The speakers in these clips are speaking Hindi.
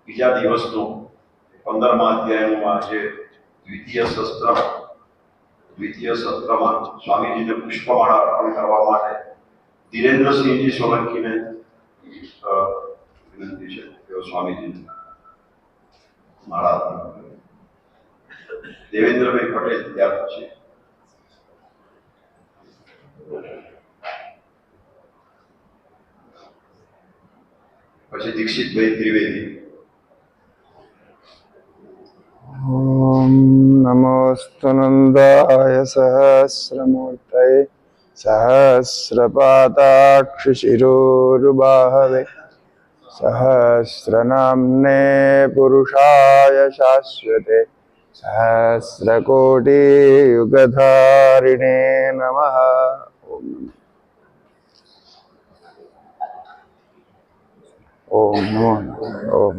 બીજા દિવસનો 15મા અધ્યાયનું આજે દ્વિતીય સત્રમાં સ્વામીજીને પુષ્પમાળા અર્પણ કરવા માટે ધીરેન્દ્રસિંહજી સોલંકીને વિનંતી છે કે સ્વામીજીને માળા અર્પણ કરે. દેવેન્દ્રભાઈ પટેલ ત્યાર પછી દીક્ષિતભાઈ ત્રિવેદી. ओम नमोस्तु नंदाय सहस्रमूर्तये सहस्रपादाक्षशिरोरुबाहवे सहस्रनाम्ने पुरुषाय शाश्वते सहस्रकोटियुगधारिणे नमः. ओम नमो ओम.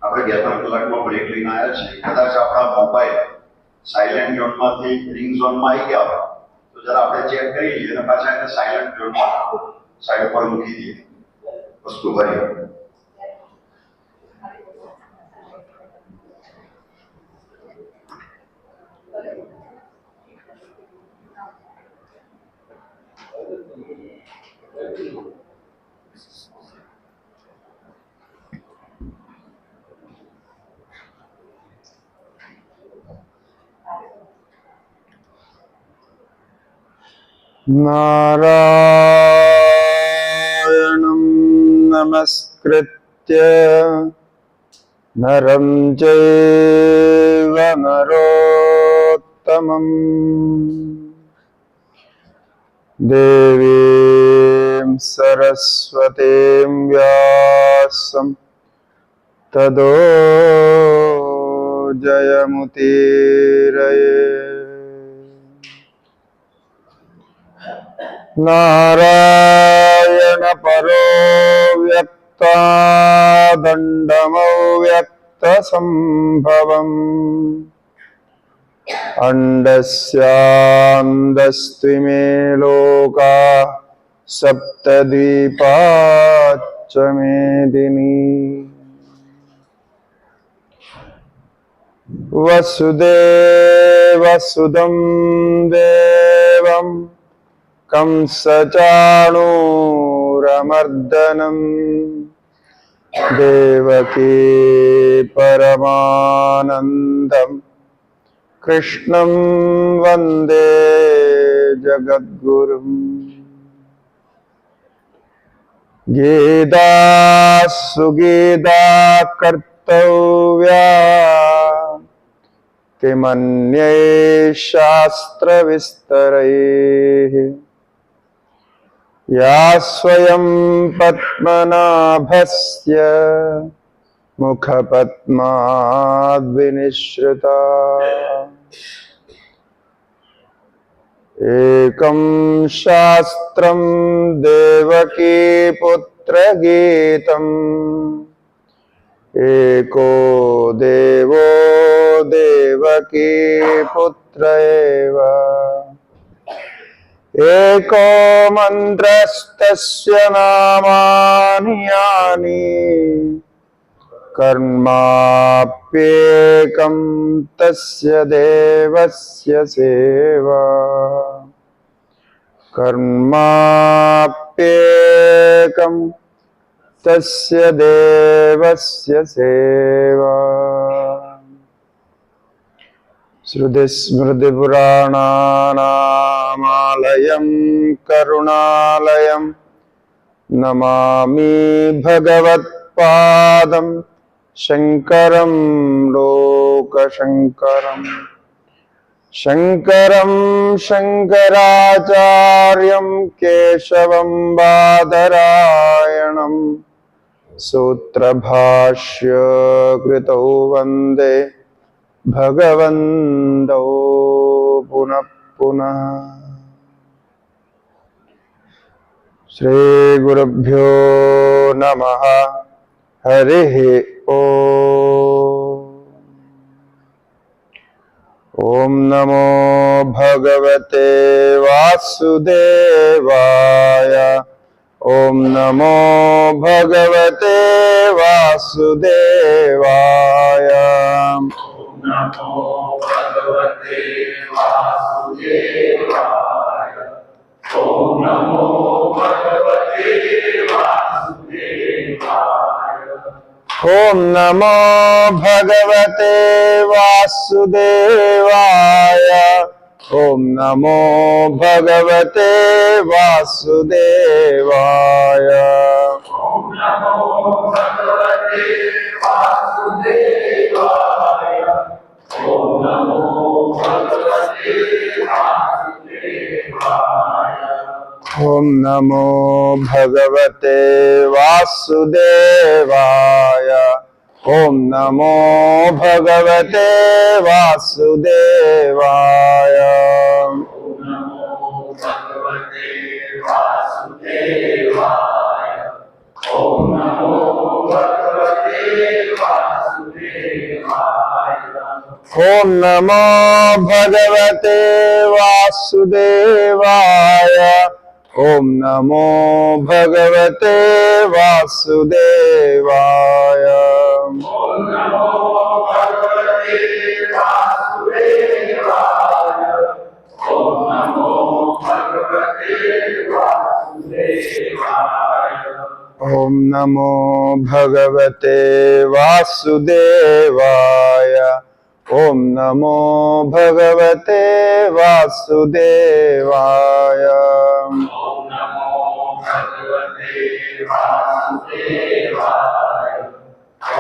આપણે 11 કલાકમાં બ્રેક લઈને આવ્યા છીએ. કદાચ આપણા મોબાઈલ સાયલેન્ટ ઝોનમાંથી રિંગ ઝોનમાં આવી ગયા હોય તો જરા આપણે ચેક કરી લઈએ અને પાછા એને સાયલેન્ટ ઝોનમાં સાઈડ પર મૂકી દઈએ વસ્તુ ભરી. नारायणं नमस्कृत्य नरं चैव नरोत्तमं देवीं सरस्वतीं व्यासं ततो जयमुदीरये. नारायण परो व्यक्तादण्डमव्यक्तसम्भवम् अण्डस्यान्दस्त्विमे लोका सप्तद्वीपाच्च मेदिनी. वसुदेवसुदं देवम् कंसचाणूरमर्दनम् देवकी परमानन्दम् कृष्णं वन्दे जगद्गुरुम्. गीता सुगीता कर्तव्या किमन्यै शास्त्रविस्तरैः या स्वयं पद्मनाभस्य मुखपद्माद्विनिश्रुता. एकं शास्त्रं देवकी पुत्रगीतम् एको देवो देवकी पुत्र एव. एको मन्त्रस्तस्य नामानि यानि कर्माप्येकं तस्य देवस्य सेवा. कर्माप्येकं तस्य देवस्य सेवा. श्रुतिस्मृतिपुराणानामालयं करुणालयं नमामि भगवत्पादं शङ्करं लोकशङ्करम्. शङ्करं शङ्कराचार्यं केशवं बादरायणं सूत्रभाष्य कृतौ वन्दे भगवन्तौ पुनः पुनः. श्रीगुरुभ्यो नमः. हरिः ओम नमो भगवते वासुदेवाय ओम नमो भगवते वासुदेवाय। नमो भगवते वासुदेवाय। ओम नमो भगवते वासुदेवाय। ओम नमो भगवते वासुदेवाय। ओम नमो भगवते वासुदेवाय। ओम नमो भगवते वासुदेवाय। ओम नमो भगवते वासुदेवाय। ओम नमो भगवते वासुदेवाय। ओम नमो भगवते वासुदेवाय। ओम नमो भगवते वासुदेवाय। ओम नमो भगवते वासुदेवाय। ओम नमो भगवते वासुदेवाय। ओम नमो भगवते वासुदेवाय। ओम नमो भगवते वासुदेवाय। ओम नमो भगवते वासुदेवाय। ओम नमो भगवते वासुदेवाय। ओम नमो भगवते वासुदेवाय। ओम नमो भगवते वासुदेवाय।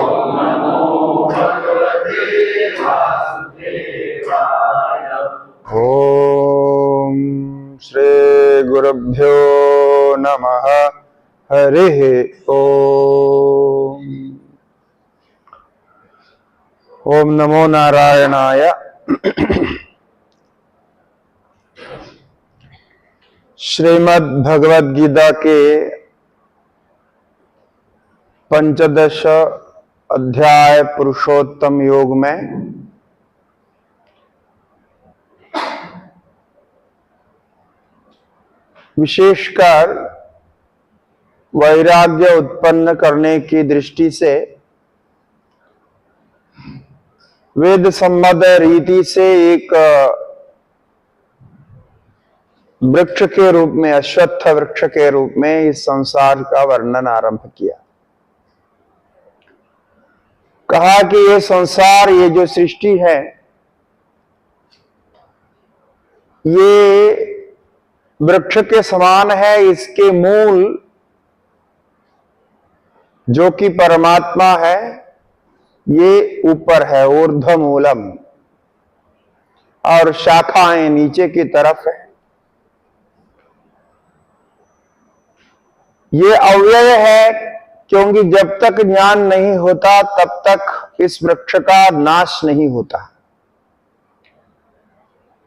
ओम नमो भगवते वासुदेवाय। ओम श्री गुरुभ्यो नमः। हरिः ओम। ओम नमो नारायणाय। श्रीमद् भगवद गीता के 15 अध्याय पुरुषोत्तम योग में विशेषकर वैराग्य उत्पन्न करने की दृष्टि से वेद संबद्ध रीति से एक वृक्ष के रूप में, अश्वत्थ वृक्ष के रूप में इस संसार का वर्णन आरंभ किया। कहा कि ये संसार, ये जो सृष्टि है, ये वृक्ष के समान है। इसके मूल जो कि परमात्मा है, ये ऊपर है, ऊर्ध्व मूलम, और शाखाएं नीचे की तरफ है। ये अव्यय है, क्योंकि जब तक ज्ञान नहीं होता तब तक इस वृक्ष का नाश नहीं होता।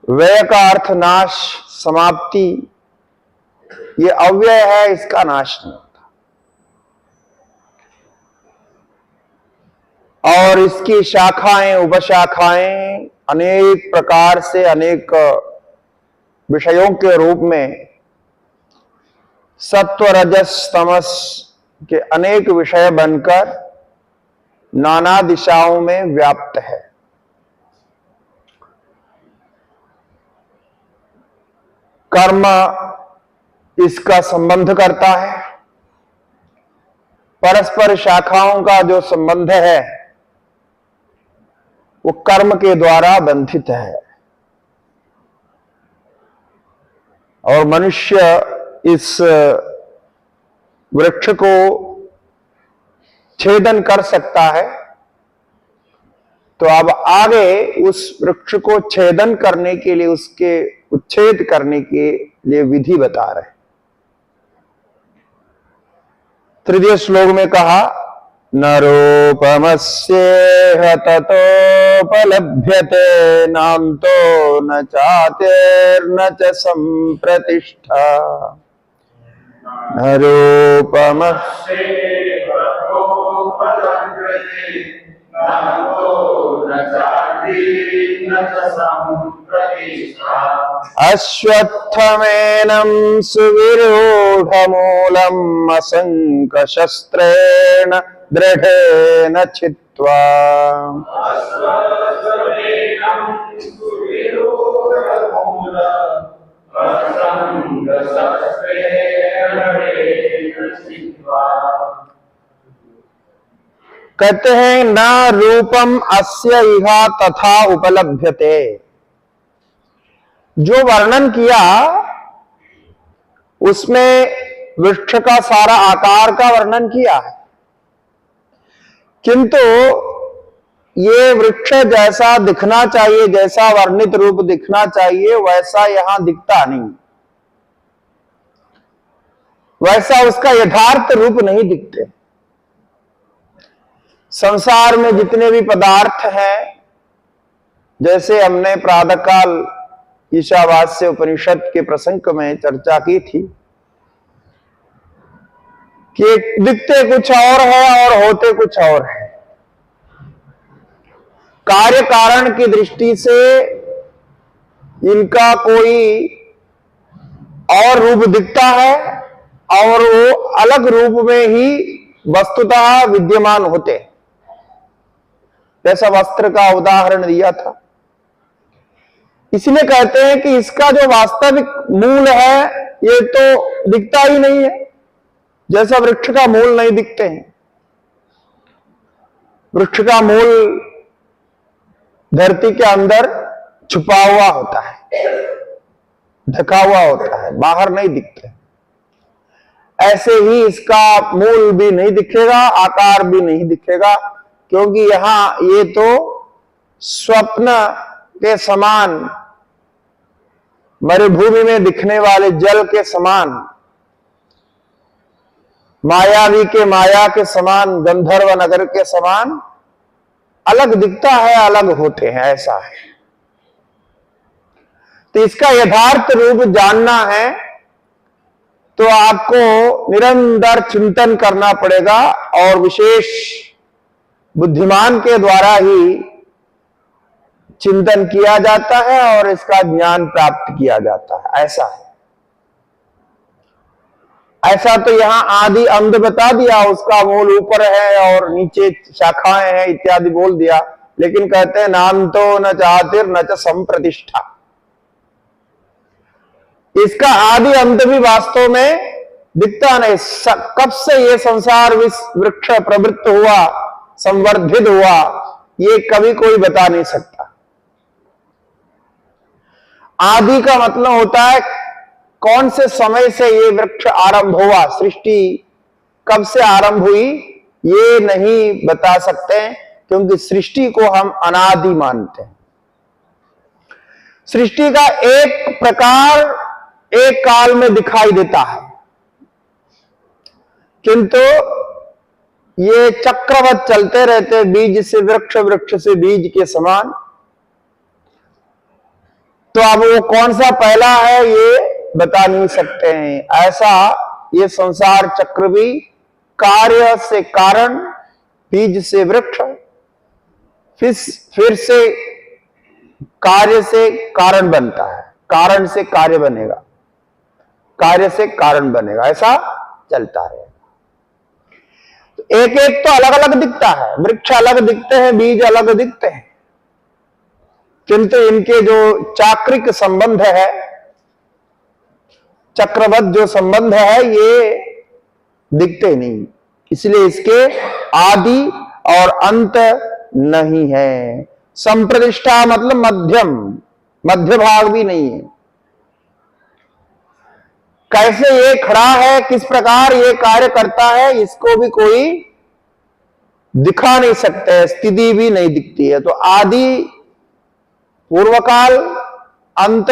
व्यय का अर्थ नाश, समाप्ति। ये अव्यय है, इसका नाश नहीं होता। और इसकी शाखाएं, उपशाखाएं अनेक प्रकार से, अनेक विषयों के रूप में, सत्व रजस तमस के अनेक विषय बनकर नाना दिशाओं में व्याप्त है। कर्म इसका संबंध करता है। परस्पर शाखाओं का जो संबंध है वो कर्म के द्वारा बंधित है। और मनुष्य इस वृक्ष को छेदन कर सकता है। तो अब आगे उस वृक्ष को छेदन करने के लिए, उसके उच्छेद करने के लिए विधि बता रहे। तृतीय श्लोक में कहा, नरोपमस्येह ततोपलभ्यते नान्तो न चातिर्न च संप्रतिष्ठा। नरोपमस्येह ततोपलभ्यते नान्तो न न चाति न च संप्रतिष्ठा अश्वत्थमेनं सुविरूढमूलम् असङ्कशस्त्रेण दृढेन छित्त्वा अस्वत्थमेनं सुविरूढमूलम् असङ्गशस्त्रेण दृढेन छित्त्वा। कहते हैं न रूपम अस्य इहा तथा उपलभ्यते। जो वर्णन किया उसमें वृक्ष का सारा आकार का वर्णन किया है, किंतु ये वृक्ष जैसा दिखना चाहिए, जैसा वर्णित रूप दिखना चाहिए, वैसा यहां दिखता नहीं, वैसा उसका यथार्थ रूप नहीं दिखते। संसार में जितने भी पदार्थ हैं, जैसे हमने प्रातःकाल ईशावास्य उपनिषद के प्रसंग में चर्चा की थी कि दिखते कुछ और है और होते कुछ और है। कार्य कारण की दृष्टि से इनका कोई और रूप दिखता है और वो अलग रूप में ही वस्तुतः विद्यमान होते हैं। जैसा वस्त्र का उदाहरण दिया था, इसलिए कहते हैं कि इसका जो वास्तविक मूल है ये तो दिखता ही नहीं है, जैसा वृक्ष का मूल नहीं दिखते हैं। वृक्ष का मूल धरती के अंदर छुपा हुआ होता है, ढका हुआ होता है, बाहर नहीं दिखते। ऐसे ही इसका मूल भी नहीं दिखेगा, आकार भी नहीं दिखेगा, क्योंकि यहां ये तो स्वप्न के समान, मरुभूमि में दिखने वाले जल के समान, मायावी के माया के समान, गंधर्व नगर के समान अलग दिखता है, अलग होते हैं, ऐसा है। तो इसका यथार्थ रूप जानना है तो आपको निरंतर चिंतन करना पड़ेगा और विशेष बुद्धिमान के द्वारा ही चिंतन किया जाता है और इसका ज्ञान प्राप्त किया जाता है, ऐसा है। ऐसा तो यहां आदि अंध बता दिया, उसका मूल ऊपर है और नीचे शाखाएं हैं इत्यादि बोल दिया, लेकिन कहते हैं नाम तो न चातिर न च संप्रतिष्ठा। इसका आदि अंत भी वास्तव में दिखता नहीं। कब से ये संसार वृक्ष प्रवृत्त हुआ, संवर्धित हुआ, ये कभी कोई बता नहीं सकता। आदि का मतलब होता है कौन से समय से ये वृक्ष आरंभ हुआ, सृष्टि कब से आरंभ हुई, ये नहीं बता सकते हैं, क्योंकि सृष्टि को हम अनादि मानते हैं। सृष्टि का एक प्रकार एक काल में दिखाई देता है, किंतु ये चक्रवत चलते रहते, बीज से वृक्ष, वृक्ष से बीज के समान। तो अब वो कौन सा पहला है ये बता नहीं सकते हैं। ऐसा ये संसार चक्र भी कार्य से कारण, बीज से वृक्ष, फिर से कार्य से कारण बनता है, कारण से कार्य बनेगा, कार्य से कारण बनेगा, ऐसा चलता है। तो एक एक तो अलग अलग दिखता है, वृक्ष अलग दिखते हैं, बीज अलग दिखते हैं, किंतु इनके जो चाक्रिक संबंध है, चक्रवत जो संबंध है, ये दिखते नहीं। इसलिए इसके आदि और अंत नहीं है। संप्रतिष्ठा मतलब मध्यम, मध्य भाग भी नहीं है। कैसे ये खड़ा है, किस प्रकार ये कार्य करता है, इसको भी कोई दिखा नहीं सकते, स्थिति भी नहीं दिखती है। तो आदि पूर्वकाल, अंत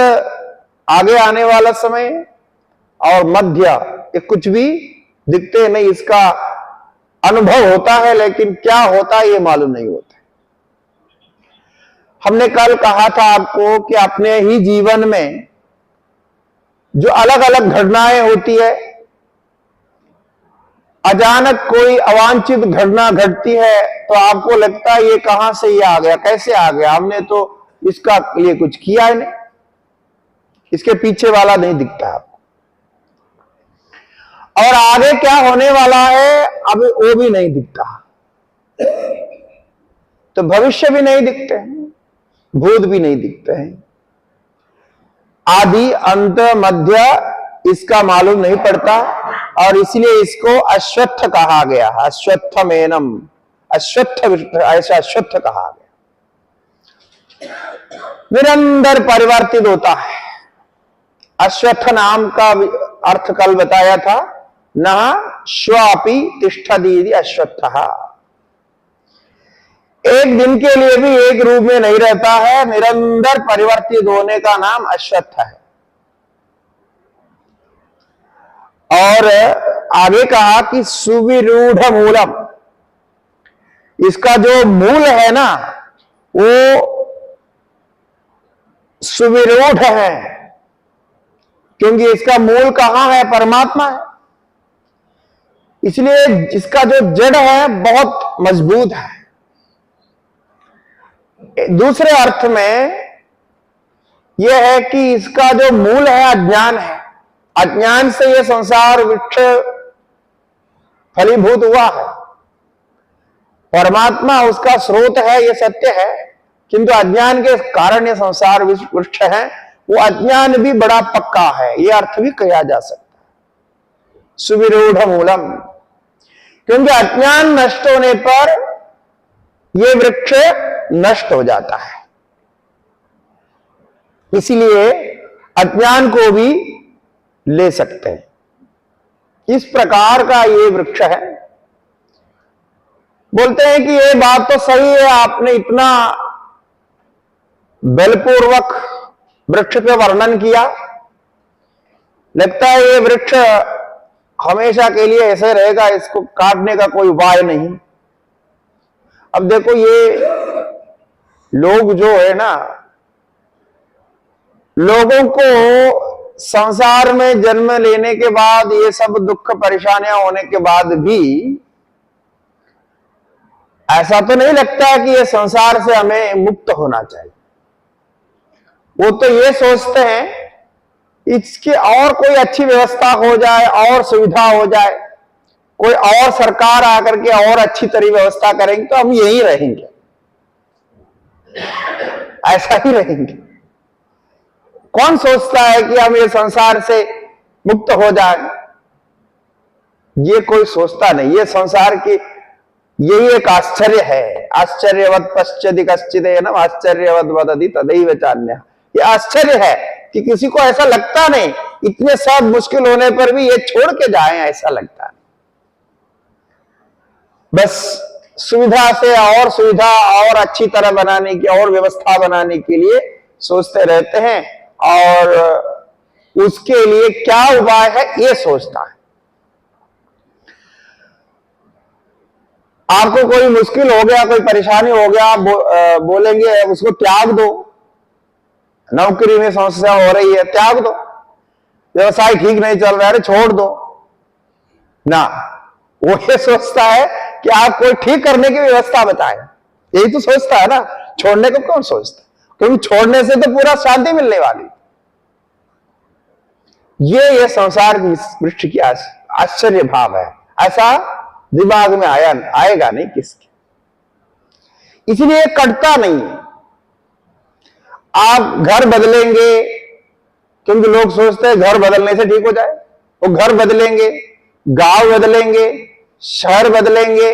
आगे आने वाला समय और मध्य, ये कुछ भी दिखते नहीं। इसका अनुभव होता है, लेकिन क्या होता है ये मालूम नहीं होता। हमने कल कहा था आपको कि अपने ही जीवन में जो अलग अलग घटनाएं होती है, अचानक कोई अवांछित घटना घटती है तो आपको लगता है ये कहां से ये आ गया, कैसे आ गया, हमने तो इसका लिए कुछ किया ही नहीं, इसके पीछे वाला नहीं दिखता आपको। और आगे क्या होने वाला है अभी वो भी नहीं दिखता, तो भविष्य भी नहीं दिखते हैं, भूत भी नहीं दिखते हैं, आदि अंत मध्य इसका मालूम नहीं पड़ता, और इसलिए इसको अश्वत्थ कहा गया। अश्वत्थमेनम, अश्वत्थ, ऐसा अश्वत्थ कहा गया। निरंतर परिवर्तित होता है। अश्वत्थ नाम का अर्थ कल बताया था, न श्वापि तिष्ठति अश्वत्थ। एक दिन के लिए भी एक रूप में नहीं रहता है, निरंतर परिवर्तित होने का नाम अश्वत्थ है। और आगे कहा कि सुविरूढ़ मूलम, इसका जो मूल है ना वो सुविरूढ़ है, क्योंकि इसका मूल कहां है, परमात्मा है, इसलिए इसका जो जड़ है बहुत मजबूत है। दूसरे अर्थ में यह है कि इसका जो मूल है अज्ञान है, अज्ञान से यह संसार वृक्ष फलीभूत हुआ है। परमात्मा उसका स्रोत है, यह सत्य है, किंतु अज्ञान के कारण यह संसार वृक्ष है, वो अज्ञान भी बड़ा पक्का है, यह अर्थ भी किया जा सकता है। सुविरूढ़ मूलम, क्योंकि अज्ञान नष्ट होने पर यह वृक्ष नष्ट हो जाता है, इसलिए अज्ञान को भी ले सकते हैं। इस प्रकार का ये वृक्ष है। बोलते हैं कि ये बात तो सही है, आपने इतना बलपूर्वक वृक्ष का वर्णन किया, लगता है ये वृक्ष हमेशा के लिए ऐसे रहेगा, इसको काटने का कोई उपाय नहीं। अब देखो ये लोग जो है ना, लोगों को संसार में जन्म लेने के बाद ये सब दुख परेशानियां होने के बाद भी ऐसा तो नहीं लगता है कि ये संसार से हमें मुक्त होना चाहिए। वो तो ये सोचते हैं इसकी और कोई अच्छी व्यवस्था हो जाए, और सुविधा हो जाए, कोई और सरकार आकर के और अच्छी तरह व्यवस्था करेंगे तो हम यहीं रहेंगे, ऐसा ही रहेंगे। कौन सोचता है कि हम ये संसार से मुक्त हो जाए? ये कोई सोचता नहीं। ये संसार की यही एक आश्चर्य है। आश्चर्यवत पश्चिद कश्चिदेनम आश्चर्यवत वदति तदैव चान्यः। ये आश्चर्य है कि किसी को ऐसा लगता नहीं, इतने सब मुश्किल होने पर भी ये छोड़ के जाएं, ऐसा लगता है। बस सुविधा से और सुविधा और अच्छी तरह बनाने की, और व्यवस्था बनाने के लिए सोचते रहते हैं, और उसके लिए क्या उपाय है ये सोचता है। आपको कोई मुश्किल हो गया, कोई परेशानी हो गया, आप बोलेंगे उसको त्याग दो, नौकरी में समस्या हो रही है त्याग दो, व्यवसाय ठीक नहीं चल रहा है छोड़ दो ना। वो ये सोचता है कि आप कोई ठीक करने की व्यवस्था बताएं, यही तो सोचता है ना। छोड़ने को कौन सोचता है? क्योंकि छोड़ने से तो पूरा शांति मिलने वाली। ये संसार की वृक्ष की आश्चर्य भाव है। ऐसा दिमाग में आएगा नहीं किसके, इसलिए कटता नहीं। आप घर बदलेंगे, क्योंकि लोग सोचते हैं घर बदलने से ठीक हो जाए, वो घर बदलेंगे, गांव बदलेंगे, शहर बदलेंगे,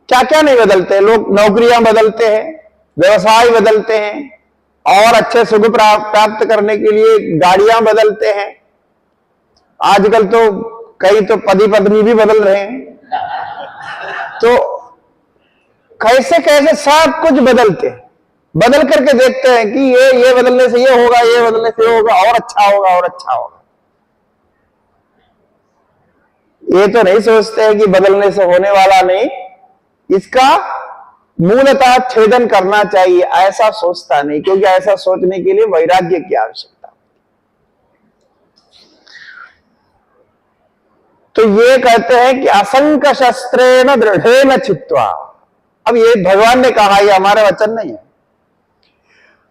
क्या क्या नहीं बदलते लोग। नौकरियां बदलते हैं, व्यवसाय बदलते हैं, और अच्छे सुख प्राप्त करने के लिए गाड़ियां बदलते हैं। आजकल तो कई तो पति पत्नी भी बदल रहे हैं, तो कैसे कैसे सब कुछ बदलते हैं। बदल करके देखते हैं कि ये बदलने से ये होगा, ये बदलने से ये होगा, और अच्छा होगा, और अच्छा होगा। ये तो नहीं सोचते हैं कि बदलने से होने वाला नहीं, इसका मूलतः छेदन करना चाहिए, ऐसा सोचता नहीं। क्योंकि ऐसा सोचने के लिए वैराग्य की आवश्यकता। तो ये कहते हैं कि असंख्य शस्त्रेण दृढ़ेन चित्वा। अब ये भगवान ने कहा, ये हमारा वचन नहीं है।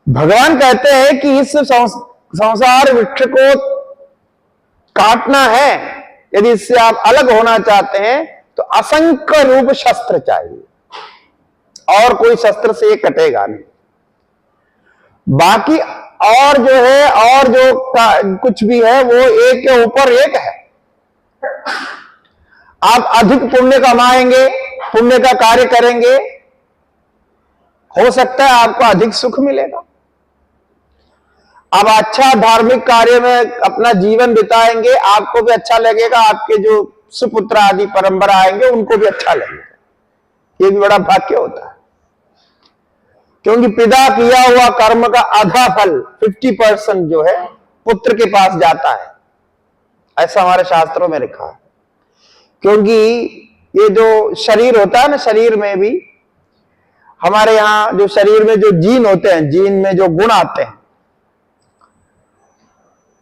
भगवान कहते हैं कि इस संसार वृक्ष को काटना है, यदि इससे आप अलग होना चाहते हैं तो असंख्य रूप शस्त्र चाहिए, और कोई शस्त्र से ये कटेगा नहीं। बाकी और जो है, और जो कुछ भी है वो एक के ऊपर एक है। आप अधिक पुण्य कमाएंगे, पुण्य का कार्य करेंगे, हो सकता है आपको अधिक सुख मिलेगा। आप अच्छा धार्मिक कार्य में अपना जीवन बिताएंगे, आपको भी अच्छा लगेगा, आपके जो सुपुत्र आदि परंपरा आएंगे उनको भी अच्छा लगेगा। ये भी बड़ा भाग्य होता है, क्योंकि पिता किया हुआ कर्म का आधा फल 50% जो है पुत्र के पास जाता है, ऐसा हमारे शास्त्रों में लिखा है। क्योंकि ये जो शरीर होता है ना, शरीर में भी हमारे यहां जो शरीर में जो जीन होते हैं, जीन में जो गुण आते हैं,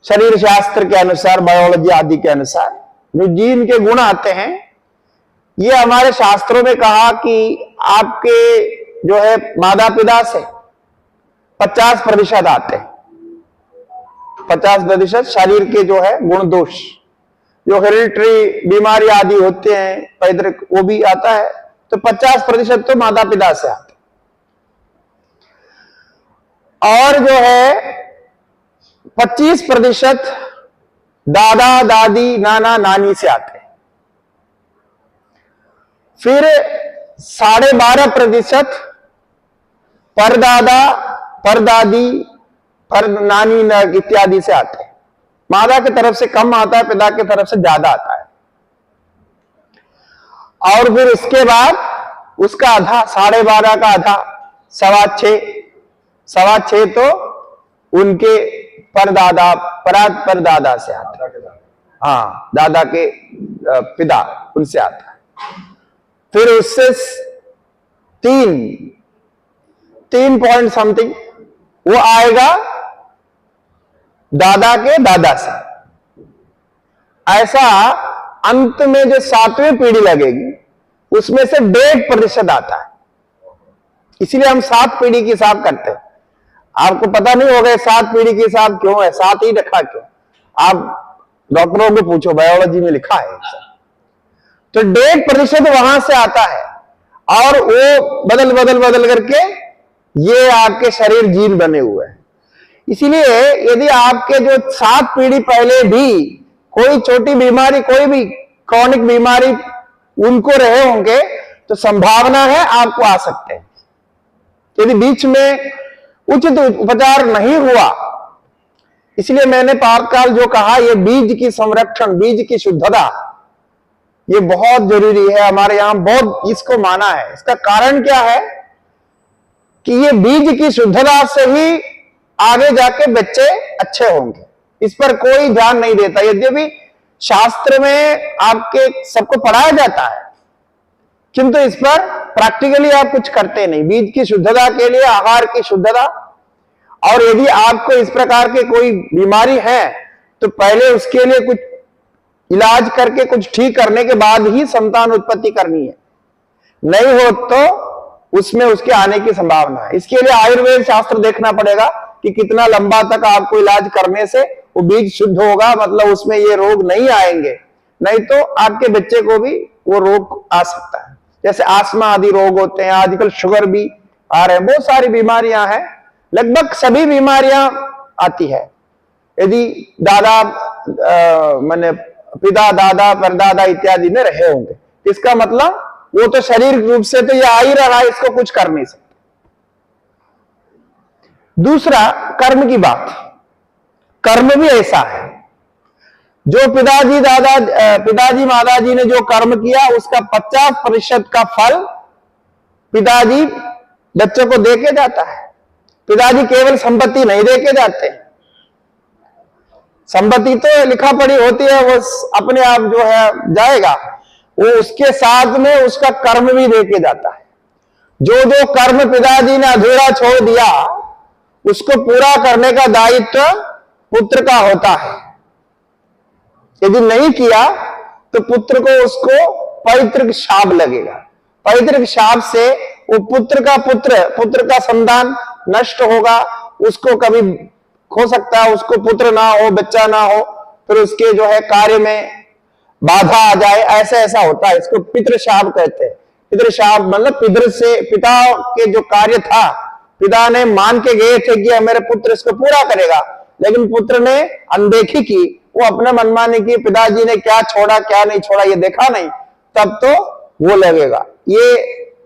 शरीर शास्त्र के अनुसार, बायोलॉजी आदि के अनुसार जो जीन के गुण आते हैं, ये हमारे शास्त्रों में कहा कि आपके जो है माता पिता से 50% आते हैं। 50% शरीर के जो है गुण दोष, जो हेरिडिटरी बीमारी आदि होते हैं पैतृक, वो भी आता है। तो 50% तो माता पिता से आते हैं, और जो है 25% दादा दादी नाना नानी से आते हैं। फिर 12.5% परदादा परदादी पर नानी इत्यादि से आते हैं। माता की तरफ से कम आता है, पिता की तरफ से ज्यादा आता है। और फिर इसके बाद उसका आधा, 12.5 का आधा 6.25 तो उनके परदादा परदादा से आता है। हाँ, दादा के पिता, उनसे आता है। फिर उससे 3 पॉइंट समथिंग वो आएगा दादा के दादा से। ऐसा अंत में जो 7वीं पीढ़ी लगेगी उसमें से 1.5% आता है। इसीलिए हम 7 पीढ़ी की हिसाब करते हैं। आपको पता नहीं होगा 7 पीढ़ी की हिसाब क्यों है, 7 ही रखा क्यों, आप डॉक्टरों को पूछो, बायोलॉजी में लिखा है। तो 1.5% वहां से आता है, और वो बदल करके ये आपके शरीर जीन बने हुए हैं। इसीलिए यदि आपके जो 7 पीढ़ी पहले भी कोई छोटी बीमारी, कोई भी क्रॉनिक बीमारी उनको रहे होंगे, तो संभावना है आपको आ सकते हैं। यदि बीच में उचित उपचार नहीं हुआ, इसलिए मैंने पातकाल जो कहा, ये बीज की संरक्षण, बीज की शुद्धता, ये बहुत जरूरी है। हमारे यहां बहुत इसको माना है। इसका कारण क्या है कि ये बीज की शुद्धता से ही आगे जाके बच्चे अच्छे होंगे। इस पर कोई ध्यान नहीं देता, यद्यपि शास्त्र में आपके सबको पढ़ाया जाता है, किंतु इस पर प्रैक्टिकली आप कुछ करते नहीं। बीज की शुद्धता के लिए आहार की शुद्धता, और यदि आपको इस प्रकार के कोई बीमारी है तो पहले उसके लिए कुछ इलाज करके कुछ ठीक करने के बाद ही संतान उत्पत्ति करनी है। नहीं हो तो उसमें उसके आने की संभावना है। इसके लिए आयुर्वेद शास्त्र देखना पड़ेगा कि कितना लंबा तक आपको इलाज करने से वो बीज शुद्ध होगा, मतलब उसमें ये रोग नहीं आएंगे। नहीं तो आपके बच्चे को भी वो रोग आ सकता है। जैसे आस्मा आदि रोग होते हैं, आजकल शुगर भी आ रहे हैं, बहुत सारी बीमारियां हैं, लगभग सभी बीमारियां आती है यदि दादा माने पिता दादा परदादा इत्यादि में रहे होंगे। इसका मतलब वो तो शरीर रूप से तो ये आ ही रहा है, इसको कुछ कर नहीं सकते। दूसरा, कर्म की बात। कर्म भी ऐसा है, जो पिताजी माताजी ने जो कर्म किया उसका 50% का फल पिताजी बच्चों को देके जाता है। पिताजी केवल संपत्ति नहीं देके जाते, संपत्ति तो लिखा पड़ी होती है, वो अपने आप जो है जाएगा, वो उसके साथ में उसका कर्म भी देके जाता है। जो जो कर्म पिताजी ने अधूरा छोड़ दिया उसको पूरा करने का दायित्व पुत्र का होता है। यदि नहीं किया तो पुत्र को उसको पैतृक शाप लगेगा। पैतृक शाप से वो पुत्र का संतान नष्ट होगा, उसको कभी हो सकता है उसको पुत्र ना हो, बच्चा ना हो, फिर उसके जो है कार्य में बाधा आ जाए, ऐसा होता है। इसको पितृशाप कहते हैं। पितृशाप मतलब पिता के जो कार्य था, पिता ने मान के गए थे कि मेरे पुत्र इसको पूरा करेगा, लेकिन पुत्र ने अनदेखी की, वो अपने मनमानी की, पिताजी ने क्या छोड़ा क्या नहीं छोड़ा ये देखा नहीं, तब तो वो लगेगा। ये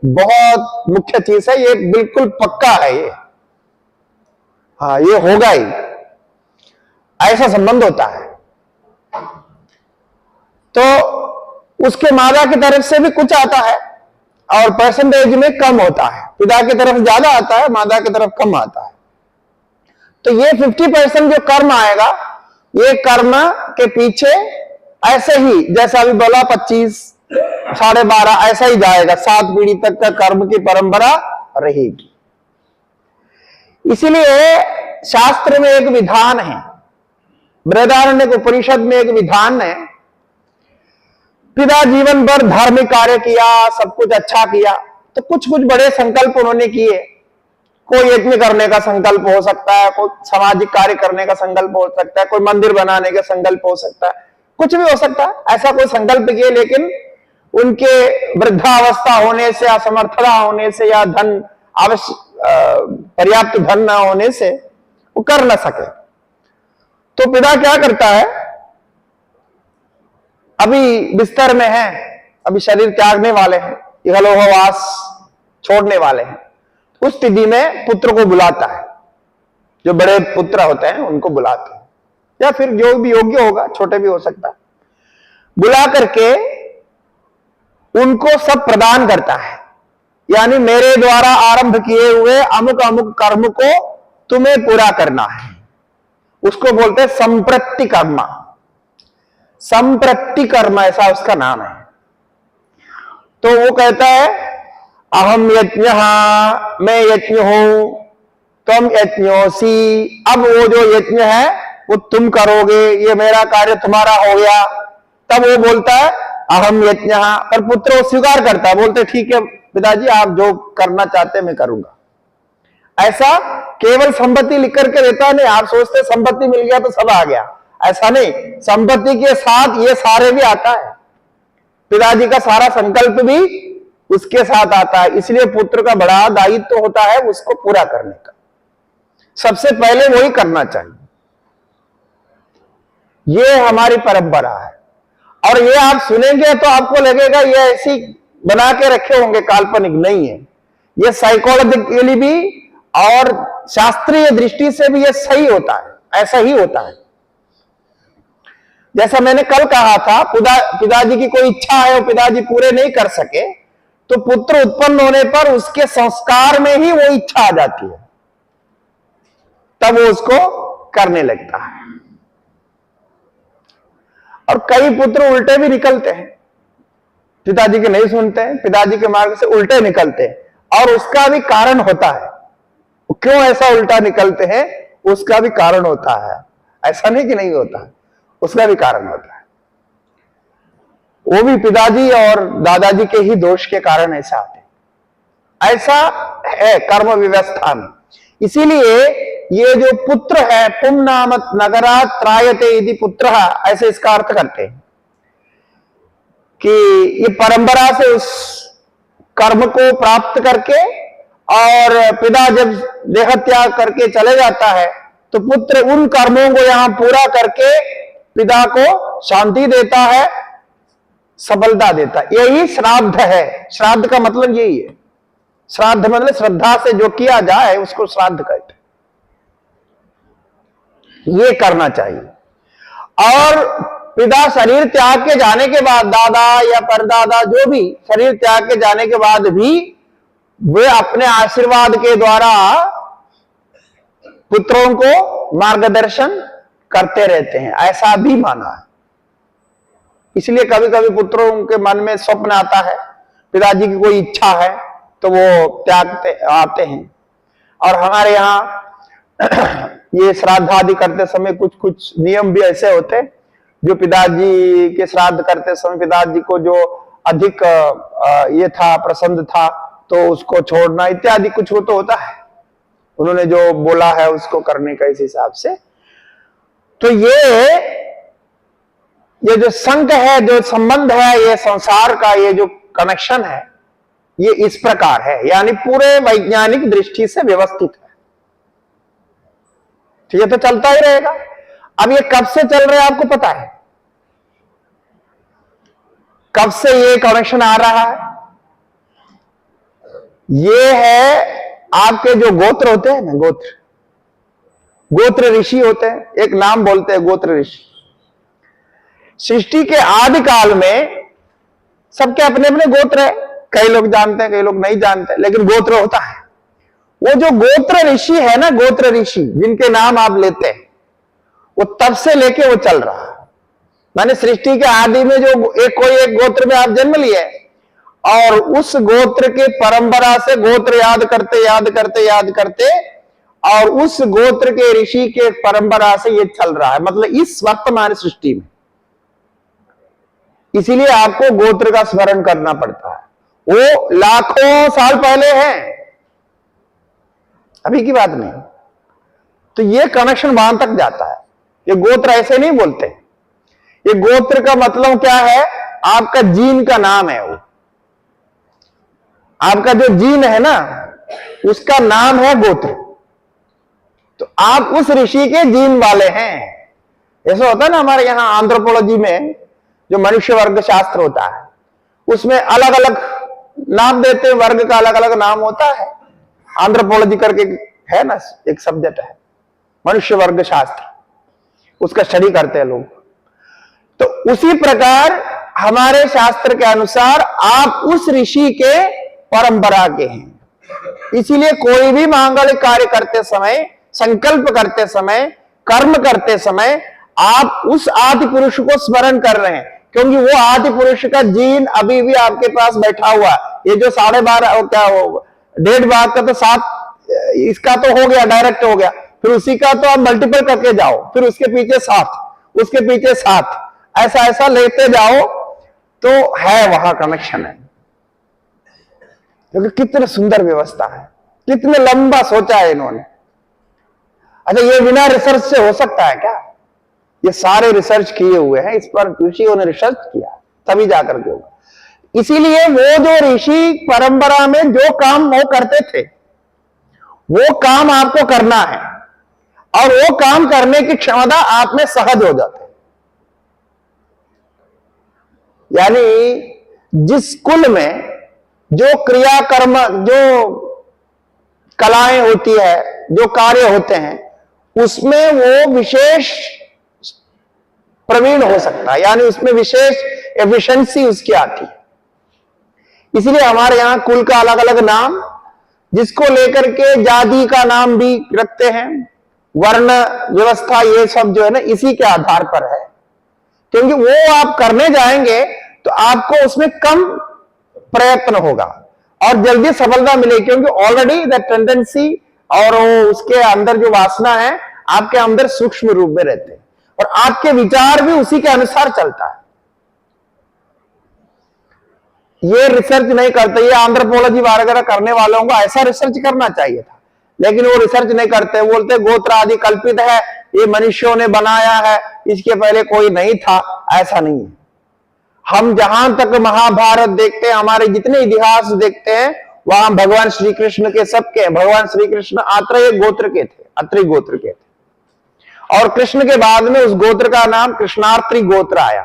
बहुत मुख्य चीज है, ये बिल्कुल पक्का है ये। हाँ, ये होगा ही, ऐसा संबंध होता है। तो उसके माता की तरफ से भी कुछ आता है और परसेंटेज में कम होता है, पिता की तरफ ज्यादा आता है, माता की तरफ कम आता है। तो ये 50% जो कर्म आएगा, ये कर्म के पीछे ऐसे ही जैसा अभी बोला 25, 12.5 ऐसा ही जाएगा, 7 पीढ़ी तक का कर्म की परंपरा रहेगी। इसीलिए शास्त्र में एक विधान है, बृहदारण्यक उपनिषद में एक विधान है, पिता जीवन भर धार्मिक कार्य किया, सब कुछ अच्छा किया, तो कुछ बड़े संकल्प उन्होंने किए। कोई यज्ञ करने का संकल्प हो सकता है, कोई सामाजिक कार्य करने का संकल्प हो सकता है, कोई मंदिर बनाने का संकल्प हो सकता है, कुछ भी हो सकता है। ऐसा कोई संकल्प किए, लेकिन उनके वृद्धावस्था होने से, असमर्थता होने से या धन पर्याप्त धन ना होने से वो कर न सके। तो पिता क्या करता है, अभी बिस्तर में है, अभी शरीर त्यागने वाले हैं, इहलोहवास छोड़ने वाले हैं, उस स्थिति में पुत्र को बुलाता है। जो बड़े पुत्र होते हैं उनको बुलाते हैं, या फिर जो भी योग्य होगा, छोटे भी हो सकता है, बुला करके उनको सब प्रदान करता है। यानी मेरे द्वारा आरंभ किए हुए अमुक अमुक कर्म को तुम्हें पूरा करना है, उसको बोलते हैं संप्रति कर्म। संप्रति कर्म ऐसा उसका नाम है। तो वो कहता है अहम यज्ञ, मैं यज्ञ हूं, तुम यज्ञोसी। अब वो जो यज्ञ है वो तुम करोगे, ये मेरा कार्य तुम्हारा हो गया। तब वो बोलता है अहम यज्ञ, पर पुत्र वो स्वीकार करता है, बोलते ठीक है पिताजी, आप जो करना चाहते हैं मैं करूंगा। ऐसा केवल संपत्ति लिख करके देता नहीं। आप सोचते संपत्ति मिल गया तो सब आ गया, ऐसा नहीं। संपत्ति के साथ ये सारे भी आता है, पिताजी का सारा संकल्प भी उसके साथ आता है। इसलिए पुत्र का बड़ा दायित्व होता है उसको पूरा करने का, सबसे पहले वही करना चाहिए। ये हमारी परंपरा है। और ये आप सुनेंगे तो आपको लगेगा ये ऐसी बना के रखे होंगे, काल्पनिक नहीं है। ये साइकोलॉजिकली भी और शास्त्रीय दृष्टि से भी ये सही होता है, ऐसा ही होता है। जैसा मैंने कल कहा था, पिताजी की कोई इच्छा है वो पिताजी पूरे नहीं कर सके, तो पुत्र उत्पन्न होने पर उसके संस्कार में ही वो इच्छा आ जाती है, तब वो उसको करने लगता है। और कई पुत्र उल्टे भी निकलते हैं, पिताजी के नहीं सुनते हैं, पिताजी के मार्ग से उल्टे निकलते हैं, और उसका भी कारण होता है। क्यों ऐसा उल्टा निकलते हैं, उसका भी कारण होता है। ऐसा नहीं कि नहीं होता है, उसका भी कारण होता है। वो भी पिताजी और दादाजी के ही दोष के कारण ऐसा आते हैं। ऐसा है कर्म व्यवस्था में। इसीलिए ये जो पुत्र है, पुम नामत नगरात त्रायते यदि पुत्र, ऐसे इसका अर्थ करते हैं कि ये परंपरा से उस कर्म को प्राप्त करके, और पिता जब देह त्याग करके चले जाता है तो पुत्र उन कर्मों को यहां पूरा करके पिता को शांति देता है, सफलता देता है। यही श्राद्ध है। श्राद्ध का मतलब यही है। श्राद्ध मतलब श्रद्धा से जो किया जाए उसको श्राद्ध कहते हैं। ये करना चाहिए। और पिता शरीर त्याग के जाने के बाद, दादा या परदादा जो भी शरीर त्याग के जाने के बाद भी वे अपने आशीर्वाद के द्वारा पुत्रों को मार्गदर्शन करते रहते हैं, ऐसा भी माना है। इसलिए कभी कभी पुत्रों के मन में स्वप्न आता है, पिताजी की कोई इच्छा है तो वो त्यागते आते हैं। और हमारे यहाँ ये श्राद्ध आदि करते समय कुछ कुछ नियम भी ऐसे होते, जो पिताजी के श्राद्ध करते समय पिताजी को जो अधिक ये था, प्रसन्न था, तो उसको छोड़ना इत्यादि कुछ वो तो होता है। उन्होंने जो बोला है उसको करने का इस हिसाब से। तो ये जो संग है, जो संबंध है, ये संसार का ये जो कनेक्शन है, ये इस प्रकार है, यानी पूरे वैज्ञानिक दृष्टि से व्यवस्थित है। ठीक है, तो चलता ही रहेगा। अब ये कब से चल रहा है आपको पता है? कब से ये कनेक्शन आ रहा है? ये है आपके जो गोत्र होते हैं ना, गोत्र ऋषि होते हैं, एक नाम बोलते हैं गोत्र ऋषि। सृष्टि के आदि काल में सबके अपने अपने गोत्र है, कई लोग जानते हैं, कई लोग नहीं जानते, लेकिन गोत्र होता है। वो जो गोत्र ऋषि है ना, गोत्र ऋषि जिनके नाम आप लेते हैं, वो तब से लेके वो चल रहा है। माने सृष्टि के आदि में जो कोई एक गोत्र में आप जन्म लिए और उस गोत्र के परंपरा से गोत्र याद करते और उस गोत्र के ऋषि के परंपरा से ये चल रहा है, मतलब इस वर्तमान सृष्टि में। इसीलिए आपको गोत्र का स्मरण करना पड़ता है। वो लाखों साल पहले है, अभी की बात नहीं। तो ये कनेक्शन वहां तक जाता है। ये गोत्र ऐसे नहीं बोलते। ये गोत्र का मतलब क्या है? आपका जीन का नाम है। वो आपका जो जीन है ना, उसका नाम है गोत्र। तो आप उस ऋषि के जीन वाले हैं। ऐसा होता है ना हमारे यहां एंथ्रोपोलॉजी में, जो मनुष्य वर्ग शास्त्र होता है, उसमें अलग अलग नाम देते हैं, वर्ग का अलग अलग नाम होता है। एंथ्रोपोलॉजी करके है ना, एक सब्जेक्ट है मनुष्य वर्ग शास्त्र, उसका स्टडी करते हैं लोग। तो उसी प्रकार हमारे शास्त्र के अनुसार आप उस ऋषि के परंपरा के हैं। इसीलिए कोई भी मांगलिक कार्य करते समय, संकल्प करते समय, कर्म करते समय आप उस आदि पुरुष को स्मरण कर रहे हैं, क्योंकि वो आदि पुरुष का जीन अभी भी आपके पास बैठा हुआ। ये जो 12.5 क्या 1.5 भाग का तो 7, इसका तो हो गया, डायरेक्ट हो गया, फिर उसी का तो आप मल्टीपल करके जाओ, फिर उसके पीछे 7, उसके पीछे 7, ऐसा ऐसा लेते जाओ, तो है वहां कनेक्शन है। क्योंकि कितने सुंदर व्यवस्था है, कितने लंबा सोचा है इन्होंने। अच्छा, ये बिना रिसर्च से हो सकता है क्या? ये सारे रिसर्च किए हुए हैं, इस पर ऋषियों ने रिसर्च किया, तभी जाकर के होगा। इसीलिए वो जो ऋषि परंपरा में जो काम वो करते थे, वो काम आपको करना है, और वो काम करने की क्षमता आप में सहज हो जाती है। यानी जिस कुल में जो क्रिया कर्म, जो कलाएं होती है, जो कार्य होते हैं, उसमें वो विशेष प्रवीण हो सकता है, यानी उसमें विशेष एफिशिएंसी उसकी आती है। इसलिए हमारे यहां कुल का अलग अलग नाम, जिसको लेकर के जाति का नाम भी रखते हैं, वर्ण व्यवस्था, ये सब जो है ना इसी के आधार पर है। क्योंकि वो आप करने जाएंगे तो आपको उसमें कम प्रयत्न होगा और जल्दी सफलता मिलेगी, क्योंकि ऑलरेडी द टेंडेंसी और उसके अंदर जो वासना है आपके अंदर सूक्ष्म रूप में रहते हैं, और आपके विचार भी उसी के अनुसार चलता है। ये रिसर्च नहीं करते, ये एंथ्रोपोलॉजी वगैरह करने वालों को ऐसा रिसर्च करना चाहिए था, लेकिन वो रिसर्च नहीं करते। बोलते गोत्र आदि कल्पित है, ये मनुष्यों ने बनाया है, इसके पहले कोई नहीं था। ऐसा नहीं है। हम जहां तक महाभारत देखते हैं, हमारे जितने इतिहास देखते हैं, वहां भगवान श्री कृष्ण के सबके, भगवान श्री कृष्ण आत्रेय गोत्र के थे, अत्रि गोत्र के थे, और कृष्ण के बाद में उस गोत्र का नाम कृष्णार्त्री गोत्र आया।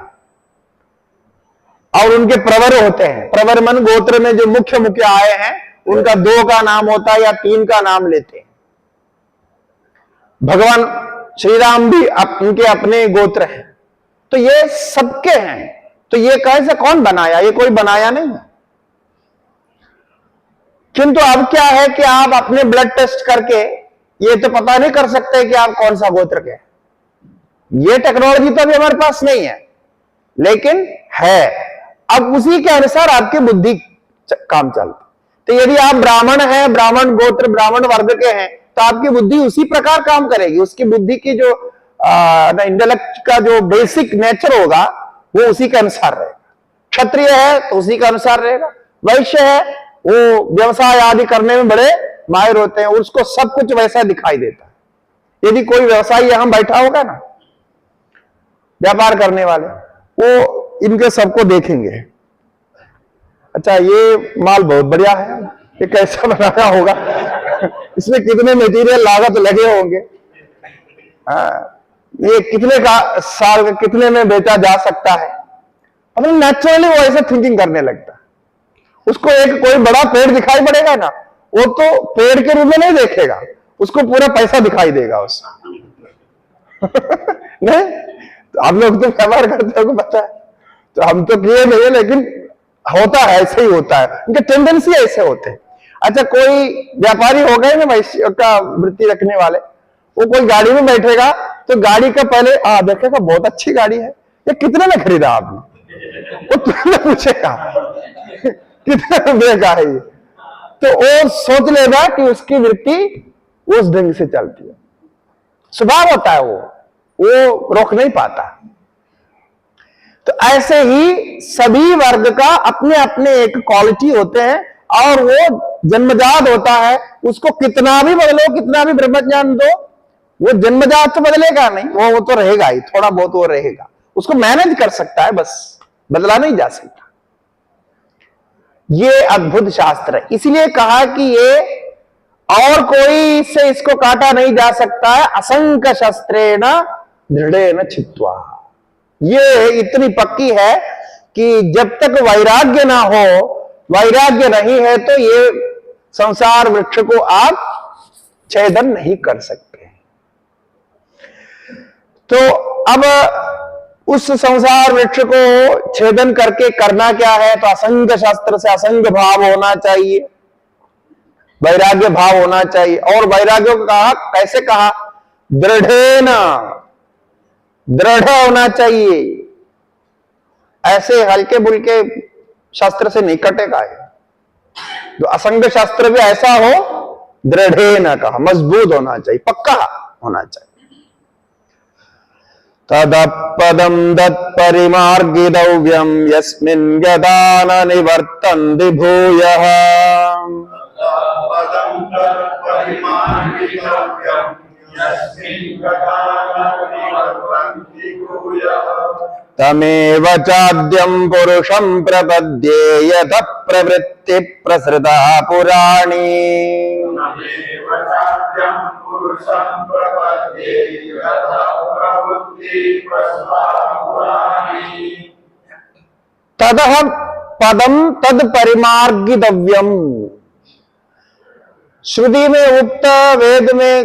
और उनके प्रवर होते हैं, प्रवर मन गोत्र में जो मुख्य मुख्य आए हैं, उनका 2 का नाम होता है या 3 का नाम लेते हैं। भगवान श्री राम भी उनके अपने गोत्र हैं। तो ये सबके हैं। तो ये कैसे, कौन बनाया? ये कोई बनाया नहीं है। किंतु अब क्या है कि आप अपने ब्लड टेस्ट करके ये तो पता नहीं कर सकते कि आप कौन सा गोत्र के। ये टेक्नोलॉजी तो अभी हमारे पास नहीं है, लेकिन है। अब उसी के अनुसार आपकी बुद्धि काम चलती। तो यदि आप ब्राह्मण हैं, ब्राह्मण गोत्र, ब्राह्मण वर्ग के हैं, तो आपकी बुद्धि उसी प्रकार काम करेगी। उसकी बुद्धि की जो इंटेलेक्ट का जो बेसिक नेचर होगा वो उसी के अनुसार रहेगा। क्षत्रिय है तो उसी के अनुसार रहेगा, वैश्य है वो व्यवसाय आदि करने में बड़े माहिर होते हैं, उसको सब कुछ वैसा दिखाई देता है। यदि कोई व्यवसायी यहां बैठा होगा ना, व्यापार करने वाले, वो इनके सबको देखेंगे, अच्छा ये माल बहुत बढ़िया है, ये कैसा बनाया होगा, इसमें कितने मटेरियल लागत लगे होंगे, ये कितने का साल कितने में बेचा जा सकता है, मतलब नेचुरली वो ऐसे थिंकिंग करने लगता है। उसको एक कोई बड़ा पेड़ दिखाई पड़ेगा ना, वो तो पेड़ के रूप में नहीं देखेगा, उसको पूरा पैसा दिखाई देगा उसका। नहीं, तो आप लोग तो व्यवहार करते हो, पता है, तो हम तो किए नहीं है, लेकिन होता है, ऐसे ही होता है, उनके टेंडेंसी ऐसे होते हैं। अच्छा, कोई व्यापारी हो गए ना वैश्य का वृत्ति रखने वाले, वो कोई गाड़ी में बैठेगा तो गाड़ी का पहले देखेगा, बहुत अच्छी गाड़ी है, ये कितने में खरीदा आपने, वो तुमने पूछेगा कितने रुपए का है ये, तो वो सोच लेगा कि उसकी वृत्ति उस ढंग से चलती है, स्वभाव होता है, वो रोक नहीं पाता। तो ऐसे ही सभी वर्ग का अपने अपने एक क्वालिटी होते हैं, और वो जन्मजात होता है, उसको कितना भी बदलो, कितना भी ब्रह्मज्ञान दो, वो जन्मजात तो बदलेगा नहीं, वो तो रहेगा ही, थोड़ा बहुत वो रहेगा, उसको मैनेज कर सकता है, बस बदला नहीं जा सकता। ये अद्भुत शास्त्र है, इसलिए कहा कि ये और कोई से इसको काटा नहीं जा सकता है। असंख्य शस्त्रेण दृढ़ेन छित्त्वा, ये इतनी पक्की है कि जब तक वैराग्य ना हो, वैराग्य नहीं है तो ये संसार वृक्ष को आप छेदन नहीं कर सकते। तो अब उस संसार वृक्ष को छेदन करके करना क्या है, तो असंख्य शास्त्र से असंख्य भाव होना चाहिए, वैराग्य भाव होना चाहिए। और वैराग्य को कहा, कैसे कहा, दृढ़ेन, दृढ़ होना चाहिए, ऐसे हल्के बुल्के शास्त्र से नहीं कटेगा। तो असंख्य शास्त्र भी ऐसा हो, दृढ़ेन कहा, मजबूत होना चाहिए, पक्का होना चाहिए। तदपदं तत्परिमार्गितव्यं यस्मिन् गता न निवर्तन्ति भूयः। पदं तत्परिमार्गितव्यं यस्मिन् गता न निवर्तन्ति भूयः। तमेव चाद्यं पुरुषं प्रपद्ये यतः प्रवृत्ति प्रसृता पुराणी। तमेव चाद्यं पुरुषं प्रपद्ये यतः प्रवृत्ति प्रसृता पुराणी। तदह पदम तद परिमार्गितव्यम, श्रुति में उक्त, वेद में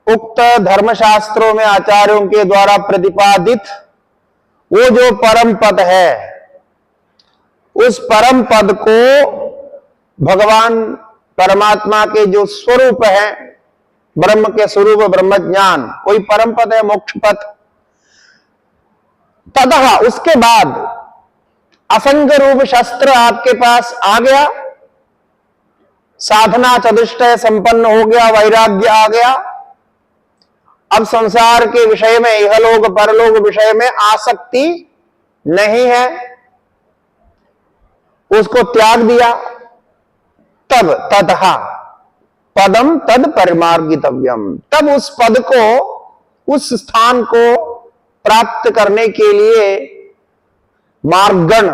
उक्त, धर्मशास्त्रों में आचार्यों के द्वारा प्रतिपादित वो जो परम पद है, उस परम पद को भगवान परमात्मा के जो स्वरूप है, ब्रह्म के स्वरूप ब्रह्म ज्ञान, कोई परम पद है, मोक्ष पद। ततः उसके बाद असंख्य रूप शस्त्र आपके पास आ गया, साधना चतुष्टय संपन्न हो गया, वैराग्य आ गया। अब संसार के विषय में, इहलोक परलोक विषय में आसक्ति नहीं है, उसको त्याग दिया। तब ततः पदम तद परिमार्गितव्यम, तब उस पद को, उस स्थान को प्राप्त करने के लिए मार्गण,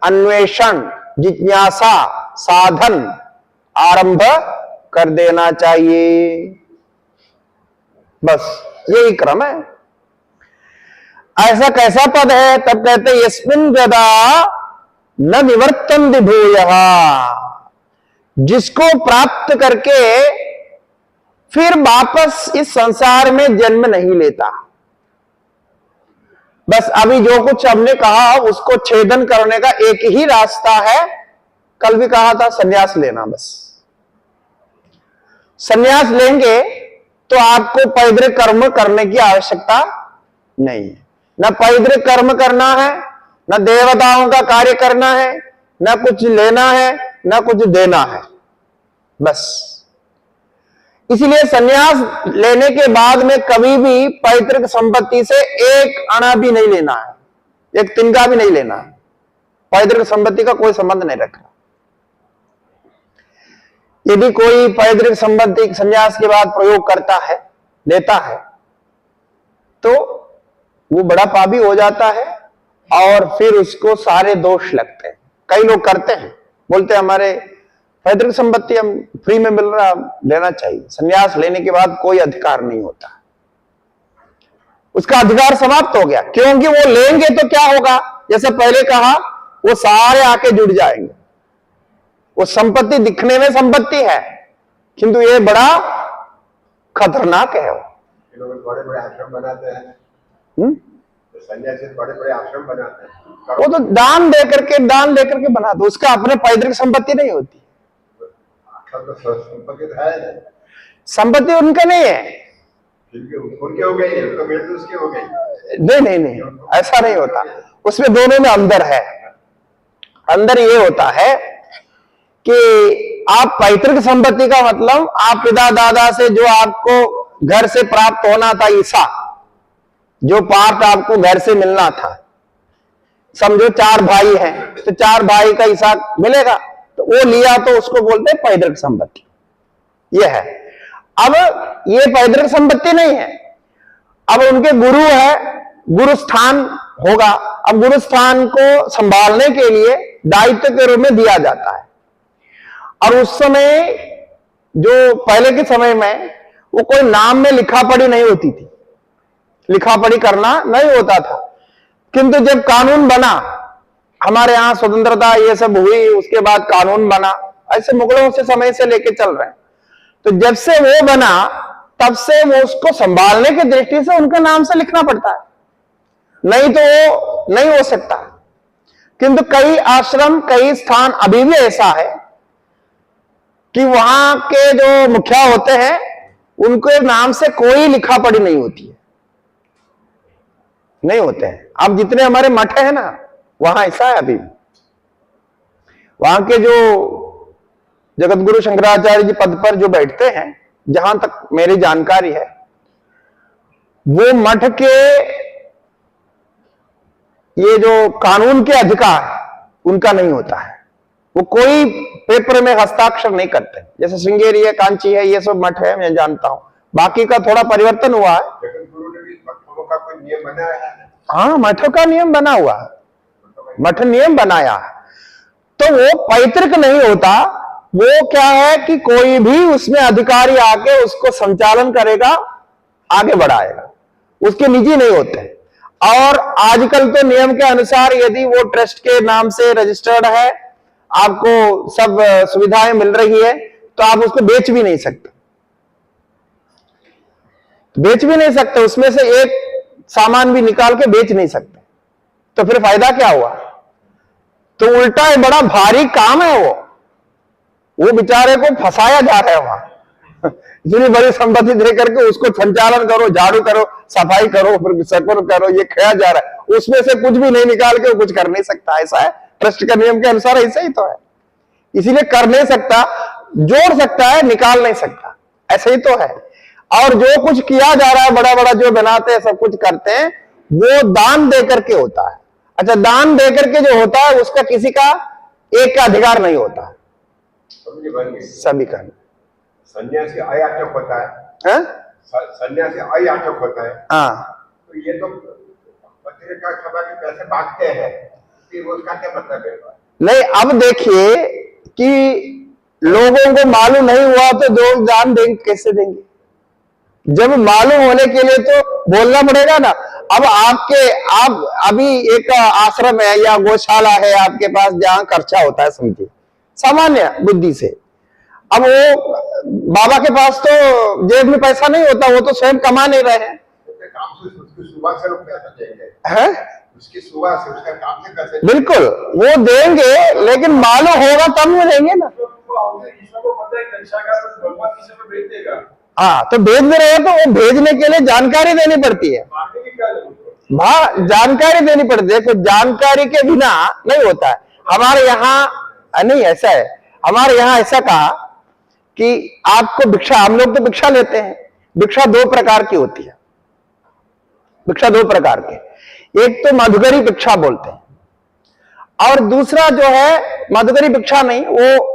अन्वेषण, जिज्ञासा, साधन आरंभ कर देना चाहिए। बस यही क्रम है। ऐसा कैसा पद है, तब कहते यस्मिन् गदा न निवर्तन्ति भूयः, जिसको प्राप्त करके फिर वापस इस संसार में जन्म नहीं लेता। बस अभी जो कुछ हमने कहा उसको छेदन करने का एक ही रास्ता है, कल भी कहा था, संन्यास लेना। बस संन्यास लेंगे तो आपको पैदृ कर्म करने की आवश्यकता नहीं है। न पैदृ कर्म करना है, न देवताओं का कार्य करना है, न कुछ लेना है, न कुछ देना है। बस इसलिए संन्यास लेने के बाद में कभी भी पैतृक संपत्ति से एक आना भी नहीं लेना है, एक तिनका भी नहीं लेना है। पैतृक संपत्ति का कोई संबंध नहीं रखना। यदि कोई पैतृक संपत्ति संन्यास के बाद प्रयोग करता है, लेता है, तो वो बड़ा पापी हो जाता है और फिर उसको सारे दोष लगते हैं। कई लोग करते हैं, बोलते हैं हमारे पैतृक संपत्ति हम फ्री में मिल रहा, लेना चाहिए। संन्यास लेने के बाद कोई अधिकार नहीं होता, उसका अधिकार समाप्त हो गया, क्योंकि वो लेंगे तो क्या होगा, जैसे पहले कहा, वो सारे आके जुड़ जाएंगे। वो संपत्ति दिखने में संपत्ति है, किंतु ये बड़ा खतरनाक है। लोग बड़े बड़े आश्रम बनाते हैं, सन्यासी बड़े बड़े आश्रम बनाते हैं, वो तो दान दे करके बना दो, उसका अपने पैतृक संपत्ति नहीं होती। तो संपत्ति है नहीं। संपत्ति उनका नहीं है, उनके हो गई, उनको मिल तो उसके हो गई। नहीं, ऐसा नहीं होता। उसमें दोनों में अंदर है। अंदर ये होता है कि आप पैतृक संपत्ति का मतलब आप पिता दादा से जो आपको घर से प्राप्त होना था, ईसा जो पार्ट आपको घर से मिलना था, समझो 4 भाई हैं तो 4 भाई का ईसा मिलेगा, तो वो लिया तो उसको बोलते हैं पैतृक संपत्ति। ये है। अब ये पैतृक संपत्ति नहीं है, अब उनके गुरु है, गुरु स्थान होगा। अब गुरु स्थान को संभालने के लिए दायित्व के रूप में दिया जाता है। और उस समय जो पहले के समय में वो कोई नाम में लिखा पढ़ी नहीं होती थी, लिखा पढ़ी करना नहीं होता था। किंतु जब कानून बना, हमारे यहां स्वतंत्रता ये सब हुई, उसके बाद कानून बना, ऐसे मुगलों से समय से लेके चल रहे हैं। तो जब से वो बना तब से वो उसको संभालने की दृष्टि से उनके नाम से लिखना पड़ता है, नहीं तो वो नहीं हो सकता। किंतु कई आश्रम, कई स्थान अभी भी ऐसा है कि वहां के जो मुखिया होते हैं उनके नाम से कोई लिखा पढ़ी नहीं होती है, नहीं होते हैं। अब जितने हमारे मठ है ना, वहां ऐसा है। अभी वहां के जो जगत गुरु शंकराचार्य जी पद पर जो बैठते हैं, जहां तक मेरी जानकारी है, वो मठ के ये जो कानून के अधिकार उनका नहीं होता है। वो कोई पेपर में हस्ताक्षर नहीं करते। जैसे श्रृंगेरी है, कांची है, ये सब मठ है, मैं जानता हूं। बाकी का थोड़ा परिवर्तन हुआ है। जगत गुरु ने भी मठों का कोई नियम बनाया है? हाँ, मठों का नियम बना हुआ है, मठ नियम बनाया है। तो वो पैतृक नहीं होता, वो क्या है कि कोई भी उसमें अधिकारी आके उसको संचालन करेगा, आगे बढ़ाएगा, उसके निजी नहीं होते। और आजकल तो नियम के अनुसार यदि वो ट्रस्ट के नाम से रजिस्टर्ड है, आपको सब सुविधाएं मिल रही है, तो आप उसको बेच भी नहीं सकते, उसमें से एक सामान भी निकाल के बेच नहीं सकते। तो फिर फायदा क्या हुआ? तो उल्टा है, बड़ा भारी काम है वो बेचारे को फंसाया जा रहा है वहां। इतनी बड़ी संपत्ति दे करके उसको संचालन करो, झाड़ू करो, सफाई करो, फिर सकुर करो, ये खाया जा रहा है। उसमें से कुछ भी नहीं निकाल के वो कुछ कर नहीं सकता। ऐसा है, ट्रस्ट का नियम के अनुसार ऐसा ही तो है। इसीलिए कर नहीं सकता, जोड़ सकता है, निकाल नहीं सकता, ऐसे ही तो है। और जो कुछ किया जा रहा है, बड़ा बड़ा जो बनाते हैं, सब कुछ करते हैं, वो दान दे करके होता है। अच्छा, दान दे करके जो होता है उसका किसी का एक का अधिकार नहीं होता, सभी का। सन्यासी अयाचक होता है, सन्यासी अयाचक होता है। हाँ, तो ये तो पत्रिका सभा के पैसे बांटते हैं, कि उसका क्या मतलब है? नहीं, अब देखिए कि लोगों को मालूम नहीं हुआ तो जो दान देंगे कैसे देंगे? जब मालूम होने के लिए तो बोलना पड़ेगा ना। अब आप अभी एक आश्रम है या गौशाला है आपके पास, जहां खर्चा होता है, समझिए सामान्य बुद्धि से। अब वो बाबा के पास तो जेब में पैसा नहीं होता, वो तो स्वयं कमा नहीं रहे हैं। काम से उसकी सुबह से लोग पैसा देंगे, है उसकी सुबह से उसका काम से कैसे? बिल्कुल, वो देंगे, लेकिन मालूम होगा तब वो देंगे ना। हाँ, तो भेज दे रहे हैं, तो वो भेजने के लिए जानकारी देनी पड़ती है। हाँ, जानकारी देनी पड़ती है। देखो, जानकारी के बिना नहीं होता है। हमारे यहाँ नहीं, ऐसा है, हमारे यहाँ ऐसा कहा कि आपको भिक्षा, हम लोग तो भिक्षा लेते हैं, भिक्षा दो प्रकार की होती है, भिक्षा दो प्रकार के, एक तो मधुकरी भिक्षा बोलते हैं और दूसरा जो है मधुकरी भिक्षा नहीं, वो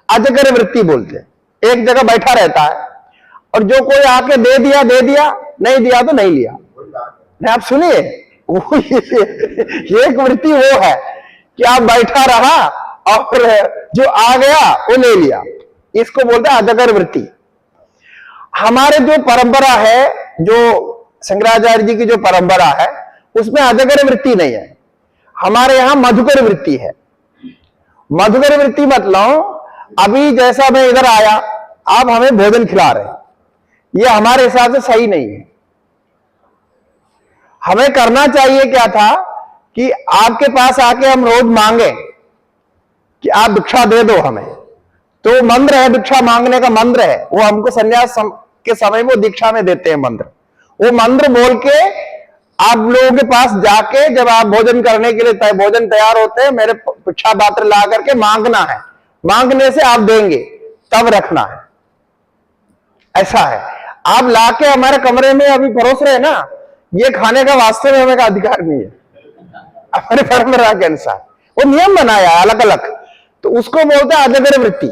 अजगर वृत्ति बोलते हैं। एक जगह बैठा रहता है और जो कोई आके दे दिया, नहीं दिया तो नहीं लिया। नहीं, आप सुनिए, एक वृत्ति वो है कि आप बैठा रहा और जो आ गया वो ले लिया, इसको बोलते हैं अजगर वृत्ति। हमारे जो परंपरा है, जो शंकराचार्य जी की जो परंपरा है, उसमें अजगर वृत्ति नहीं है, हमारे यहां मधुकर वृत्ति है। मधुकर वृत्ति मतलब अभी जैसा मैं इधर आया, आप हमें भोजन खिला रहे हैं, ये हमारे हिसाब से सही नहीं है। हमें करना चाहिए क्या था कि आपके पास आके हम रोज मांगे कि आप भिक्षा दे दो हमें, तो मंत्र है, भिक्षा मांगने का मंत्र है, वो हमको संन्यास के समय वो दीक्षा में देते हैं मंत्र। वो मंत्र बोल के आप लोगों के पास जाके जब आप भोजन करने के लिए भोजन तैयार होते हैं, मेरे भिक्षा पात्र ला करके मांगना है, मांगने से आप देंगे तब रखना है, ऐसा है। आप लाके हमारे कमरे में अभी परोस रहे हैं ना, ये खाने का वास्तव में हमें का अधिकार नहीं है हमारे परंपरा के अनुसार, वो नियम बनाया अलग अलग, तो उसको बोलते हैं अजगर वृत्ति।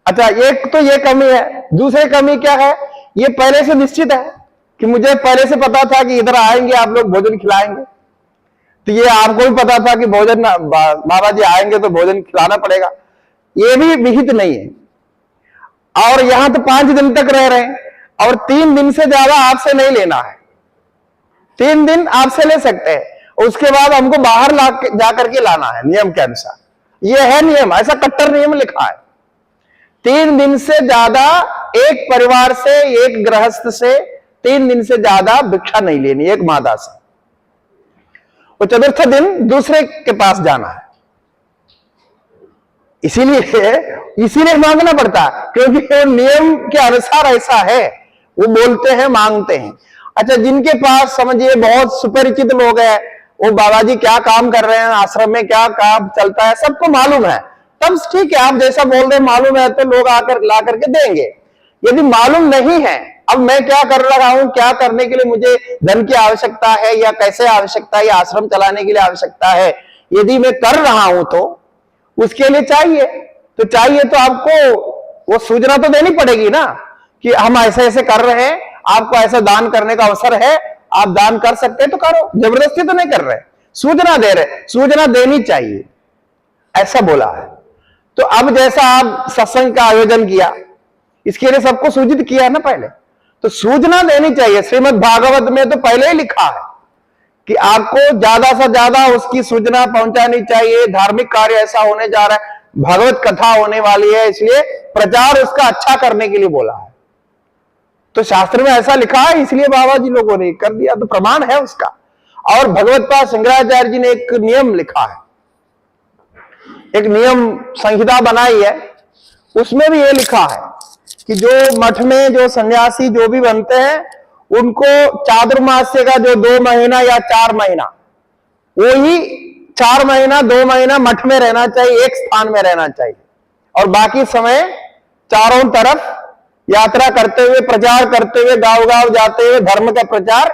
अच्छा, एक तो ये कमी है। दूसरी कमी क्या है, ये पहले से निश्चित है कि मुझे पहले से पता था कि इधर आएंगे आप लोग भोजन खिलाएंगे, तो ये आपको भी पता था कि भोजन बाबा जी आएंगे तो भोजन खिलाना पड़ेगा, ये भी विहित नहीं है। और यहां तो 5 दिन तक रह रहे हैं और 3 दिन से ज्यादा आपसे नहीं लेना है। 3 दिन आपसे ले सकते हैं, उसके बाद हमको बाहर जाकर के लाना है नियम के अनुसार। ये है नियम, ऐसा कट्टर नियम लिखा है। 3 दिन से ज्यादा एक परिवार से, एक गृहस्थ से 3 दिन से ज्यादा भिक्षा नहीं लेनी, एक मादा से। और चतुर्थ दिन दूसरे के पास जाना है। इसीलिए मांगना पड़ता है, क्योंकि वो नियम के अनुसार ऐसा है, वो बोलते हैं, मांगते हैं। अच्छा, जिनके पास समझिए बहुत सुपरिचित लोग हैं, वो बाबा जी क्या काम कर रहे हैं, आश्रम में क्या काम चलता है, सबको मालूम है, तब ठीक है, आप जैसा बोल रहे हैं मालूम है तो लोग आकर ला करके देंगे। यदि मालूम नहीं है, अब मैं क्या कर रहा हूं, क्या करने के लिए मुझे धन की आवश्यकता है या कैसे आवश्यकता है, या आश्रम चलाने के लिए आवश्यकता है, यदि मैं कर रहा हूं तो उसके लिए चाहिए तो आपको वो सूचना तो देनी पड़ेगी ना कि हम ऐसे ऐसे कर रहे हैं, आपको ऐसा दान करने का अवसर है, आप दान कर सकते हैं तो करो, जबरदस्ती तो नहीं कर रहे, सूचना दे रहे, सूचना देनी चाहिए, ऐसा बोला है। तो अब जैसा आप सत्संग का आयोजन किया, इसके लिए सबको सूचित किया है ना पहले, तो सूचना देनी चाहिए। श्रीमद् भागवत में तो पहले ही लिखा है कि आपको ज्यादा से ज्यादा उसकी सूचना पहुंचानी चाहिए। धार्मिक कार्य ऐसा होने जा रहा है, भागवत कथा होने वाली है, इसलिए प्रचार उसका अच्छा करने के लिए बोला है। तो शास्त्र में ऐसा लिखा है, इसलिए बाबा जी लोगों ने कर दिया, तो प्रमाण है उसका। और भगवत पाद शंकराचार्य जी ने एक नियम लिखा है, एक नियम संहिता बनाई है, उसमें भी ये लिखा है कि जो मठ में जो सन्यासी जो भी बनते हैं, उनको चातुर्मास्य का जो 2 महीना या 4 महीना, वही 4 महीना 2 महीना मठ में रहना चाहिए, एक स्थान में रहना चाहिए, और बाकी समय चारों तरफ यात्रा करते हुए, प्रचार करते हुए, गांव गांव जाते हुए धर्म का प्रचार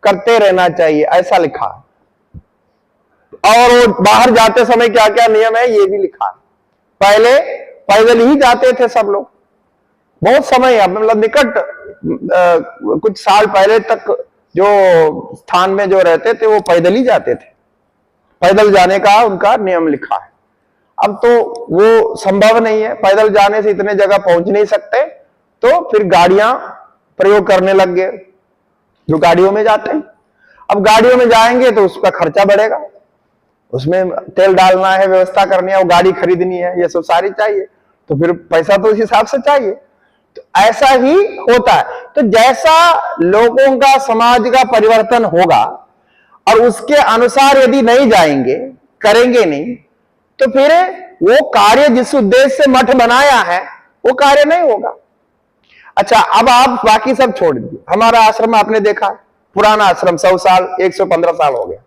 करते रहना चाहिए, ऐसा लिखा है। और बाहर जाते समय क्या क्या नियम है ये भी लिखा है। पहले पैदल ही जाते थे सब लोग, बहुत समय, मतलब निकट कुछ साल पहले तक जो स्थान में जो रहते थे वो पैदल ही जाते थे, पैदल जाने का उनका नियम लिखा है। अब तो वो संभव नहीं है, पैदल जाने से इतने जगह पहुंच नहीं सकते, तो फिर गाड़ियां प्रयोग करने लग गए, जो गाड़ियों में जाते हैं। अब गाड़ियों में जाएंगे तो उसका खर्चा बढ़ेगा, उसमें तेल डालना है, व्यवस्था करनी है, वो गाड़ी खरीदनी है, ये सब सारी चाहिए, तो फिर पैसा तो उस हिसाब से चाहिए। तो ऐसा ही होता है। तो जैसा लोगों का, समाज का परिवर्तन होगा और उसके अनुसार यदि नहीं जाएंगे, करेंगे नहीं, तो फिर वो कार्य जिस उद्देश्य से मठ बनाया है वो कार्य नहीं होगा। अच्छा, अब आप बाकी सब छोड़ दीजिए। हमारा आश्रम आपने देखा, पुराना आश्रम, 100 साल 115 साल हो गया।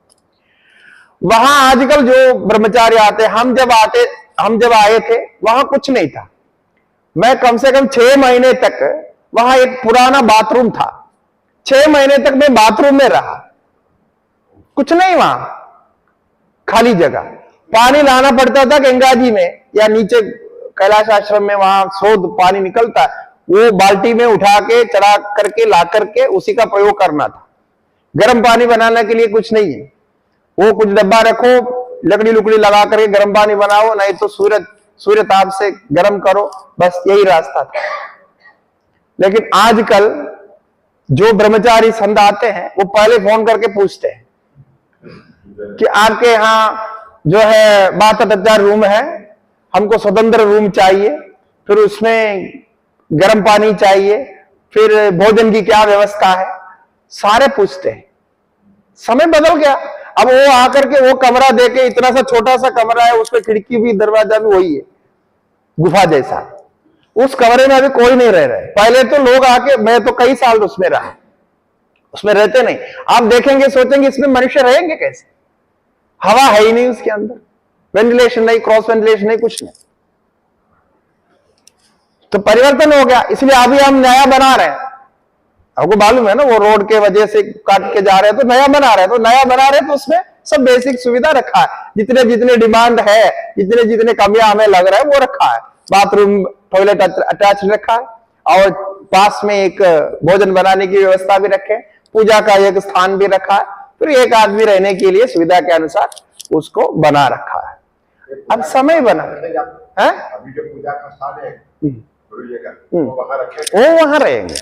वहां आजकल जो ब्रह्मचारी आते, हम जब आए थे वहां कुछ नहीं था। मैं कम से कम 6 महीने तक वहां एक पुराना बाथरूम था, 6 महीने तक मैं बाथरूम में रहा, कुछ नहीं वहां, खाली जगह। पानी लाना पड़ता था गंगा जी में या नीचे कैलाश आश्रम में, वहां शोध पानी निकलता है, वो बाल्टी में उठा के चढ़ा करके ला करके उसी का प्रयोग करना था। गर्म पानी बनाने के लिए कुछ नहीं है, वो कुछ डब्बा रखो, लकड़ी लुकड़ी लगा करके गर्म पानी बनाओ, नहीं तो सूर्य ताप से गर्म करो, बस यही रास्ता था। लेकिन आजकल जो ब्रह्मचारी संत आते हैं वो पहले फोन करके पूछते हैं कि आपके यहाँ जो है 72 रूम है, हमको स्वतंत्र रूम चाहिए, फिर उसमें गर्म पानी चाहिए, फिर भोजन की क्या व्यवस्था है, सारे पूछते हैं। समय बदल गया, अब वो आकर के वो कमरा देके, इतना सा छोटा सा कमरा है, उसमें खिड़की भी दरवाजा भी वही है, गुफा जैसा, उस कमरे में अभी कोई नहीं रह रहा है। पहले तो लोग आके, मैं तो कई साल उसमें रहा, उसमें रहते नहीं, आप देखेंगे सोचेंगे इसमें मनुष्य रहेंगे कैसे, हवा है ही नहीं उसके अंदर, वेंटिलेशन नहीं, क्रॉस वेंटिलेशन नहीं, कुछ नहीं। तो परिवर्तन हो गया, इसलिए अभी हम नया बना रहे हैं। आपको मालूम है ना, वो रोड के वजह से काट के जा रहे हैं तो नया बना रहे हैं, तो नया बना रहे हैं तो उसमें सब बेसिक सुविधा रखा है, जितने जितने डिमांड है, जितने जितने कमियां हमें लग रहा है वो रखा है। बाथरूम टॉयलेट अटैच रखा है, और पास में एक भोजन बनाने की व्यवस्था भी रखे, पूजा का एक स्थान भी रखा है, फिर एक आदमी रहने के लिए सुविधा के अनुसार उसको बना रखा है। अब समय बना है, अभी जो पूजा का स्थान है वो वहां रहेंगे,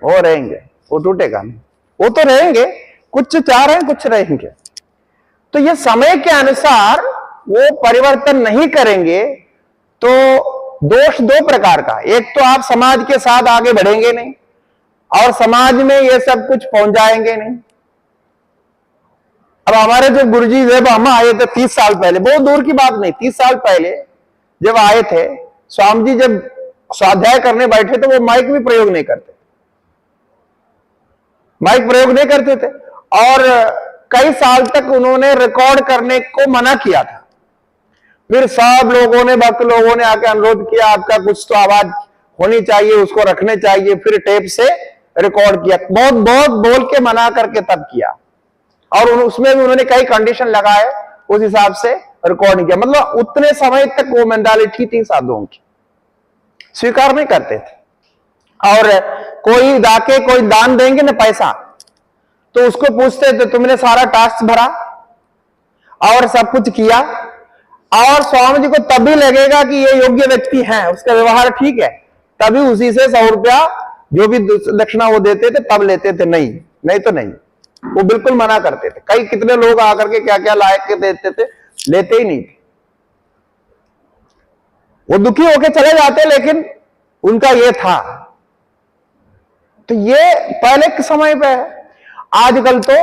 वो रहेंगे, वो टूटेगा नहीं, वो तो रहेंगे, कुछ चाह रहे हैं, कुछ रहेंगे। तो ये समय के अनुसार वो परिवर्तन नहीं करेंगे तो दोष दो प्रकार का, एक तो आप समाज के साथ आगे बढ़ेंगे नहीं, और समाज में ये सब कुछ पहुंच जाएंगे नहीं। अब हमारे जो गुरुजी जब हम आए थे 30 साल पहले, बहुत दूर की बात नहीं, 30 साल पहले जब आए थे, स्वामी जी जब स्वाध्याय करने बैठे तो वो माइक भी प्रयोग नहीं करते, माइक प्रयोग नहीं करते थे, और कई साल तक उन्होंने रिकॉर्ड करने को मना किया था। फिर सब लोगों ने, भक्त लोगों ने आके अनुरोध किया, आपका कुछ तो आवाज होनी चाहिए, उसको रखने चाहिए, फिर टेप से रिकॉर्ड किया, बहुत बहुत बोल के मना करके तब किया, और उसमें भी उन्होंने कई कंडीशन लगाए, उस हिसाब से रिकॉर्ड किया। मतलब उतने समय तक वो मेंटालिटी थी साधुओं की, स्वीकार नहीं करते थे। और कोई जाके कोई दान देंगे ना पैसा, तो उसको पूछते थे तुमने सारा टास्क भरा और सब कुछ किया, और स्वामी जी को तभी लगेगा कि ये योग्य व्यक्ति है, उसका व्यवहार ठीक है, तभी उसी से 100 रुपया जो भी दक्षिणा वो देते थे तब लेते थे, नहीं तो नहीं, वो बिल्कुल मना करते थे। कई कितने लोग आकर के क्या क्या लायक के देते थे, लेते ही नहीं थे, वो दुखी होके चले जाते, लेकिन उनका ये था। तो ये पहले के समय पे है, आजकल तो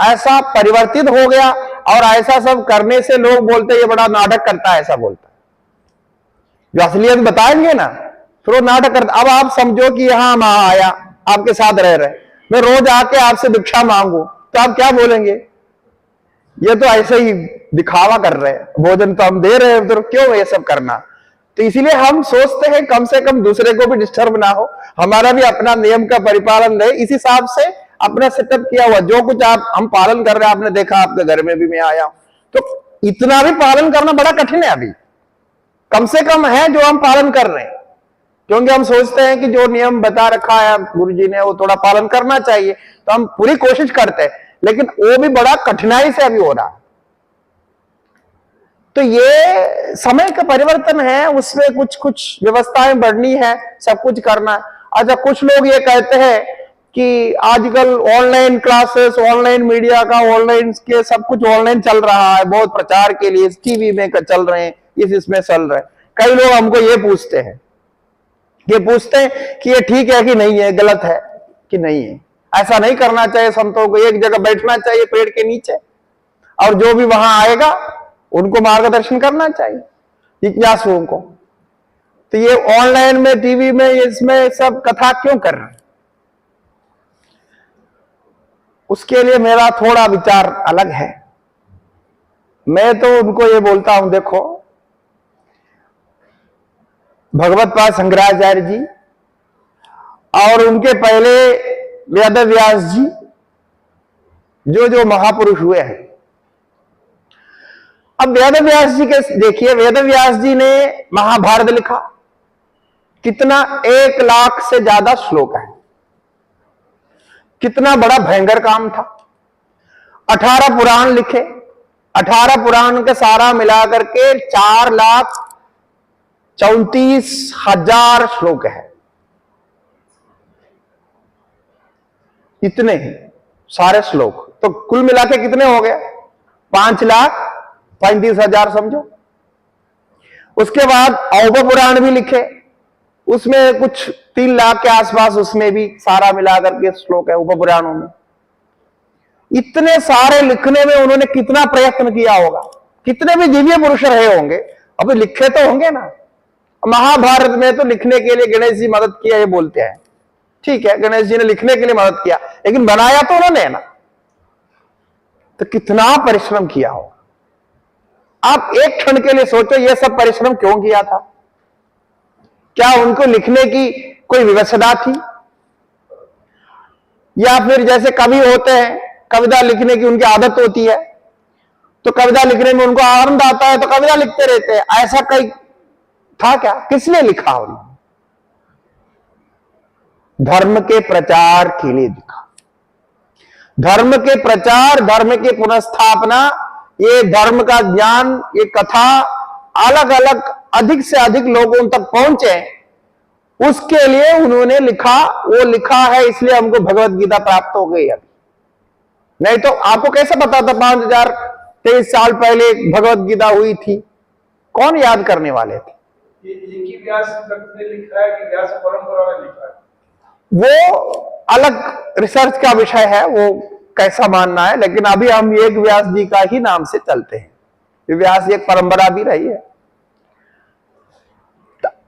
ऐसा परिवर्तित हो गया, और ऐसा सब करने से लोग बोलते ये बड़ा नाटक करता है, ऐसा बोलता है। जो असलियत बताएंगे ना फिर वो नाटक करता। अब आप समझो कि यहां मैं आया, आपके साथ रह रहे, मैं रोज आके आपसे भिक्षा मांगू तो आप क्या बोलेंगे, ये तो ऐसे ही दिखावा कर रहे हैं, भोजन तो हम दे रहे हैं, तो क्यों ये सब करना। तो इसीलिए हम सोचते हैं कम से कम दूसरे को भी डिस्टर्ब ना हो, हमारा भी अपना नियम का परिपालन रहे, इस हिसाब से अपना सेटअप किया हुआ। जो कुछ हम पालन कर रहे हैं, आपने देखा, आपके घर में भी मैं आया हूं, तो इतना भी पालन करना बड़ा कठिन है। अभी कम से कम है जो हम पालन कर रहे हैं, क्योंकि हम सोचते हैं कि जो नियम बता रखा है गुरु जी ने वो थोड़ा पालन करना चाहिए, तो हम पूरी कोशिश करते हैं, लेकिन वो भी बड़ा कठिनाई से अभी हो रहा है। तो ये समय का परिवर्तन है, उसमें कुछ कुछ व्यवस्थाएं बढ़नी है, सब कुछ करना है। अच्छा, कुछ लोग ये कहते हैं कि आजकल ऑनलाइन क्लासेस, ऑनलाइन मीडिया का, ऑनलाइन के सब कुछ ऑनलाइन चल रहा है, बहुत प्रचार के लिए टीवी में चल रहे हैं, इसमें चल रहे हैं। कई लोग हमको ये पूछते हैं कि ये ठीक है कि नहीं है, गलत है कि नहीं है, ऐसा नहीं करना चाहिए, संतों को एक जगह बैठना चाहिए पेड़ के नीचे, और जो भी वहां आएगा उनको मार्गदर्शन करना चाहिए, जिज्ञासुओं को। तो ये ऑनलाइन में, टीवी में, इसमें सब कथा क्यों कर रहे हैं, उसके लिए मेरा थोड़ा विचार अलग है। मैं तो उनको ये बोलता हूं, देखो भगवत पाद शंकराचार्य जी और उनके पहले वेद व्यास जी, जो जो महापुरुष हुए हैं। अब वेद व्यास जी के देखिए, वेद व्यास जी ने महाभारत लिखा, कितना 1 लाख से ज्यादा श्लोक है, कितना बड़ा भयंकर काम था। 18 पुराण लिखे, 18 पुराण के सारा मिलाकर के 4,34,000 श्लोक है। इतने ही सारे श्लोक, तो कुल मिला के कितने हो गए? 5,35,000 समझो। उसके बाद औप पुराण भी लिखे, उसमें कुछ 3 लाख के आसपास, उसमें भी सारा मिलाकर के श्लोक है उप पुराणों में। इतने सारे लिखने में उन्होंने कितना प्रयत्न किया होगा, कितने भी दिव्य पुरुष रहे होंगे, अभी लिखे तो होंगे ना। महाभारत में तो लिखने के लिए गणेश जी मदद किया, ये बोलते हैं, ठीक है, गणेश जी ने लिखने के लिए मदद किया, लेकिन बनाया तो उन्होंने है ना। तो कितना परिश्रम किया होगा। आप एक क्षण के लिए सोचो, ये सब परिश्रम क्यों किया था? क्या उनको लिखने की कोई विवशता थी? या फिर जैसे कवि होते हैं, कविता लिखने की उनकी आदत होती है, तो कविता लिखने में उनको आनंद आता है तो कविता लिखते रहते हैं, ऐसा कहीं था क्या? किसने लिखा? उन्होंने धर्म के प्रचार के लिए लिखा। धर्म के प्रचार, धर्म की पुनर्स्थापना, ये धर्म का ज्ञान, ये कथा अलग अलग अधिक से अधिक लोगों तक पहुंचे, उसके लिए उन्होंने लिखा। वो लिखा है इसलिए हमको भगवत गीता प्राप्त हो गई अभी, नहीं तो आपको कैसे पता था 5023 साल पहले भगवत गीता हुई थी? कौन याद करने वाले थे? ये व्यास ने लिखा है कि व्यास परंपरा में लिखा है, वो अलग रिसर्च का विषय है, वो कैसा मानना है। लेकिन अभी हम एक व्यास जी का ही नाम से चलते हैं, व्यास एक परंपरा भी रही है।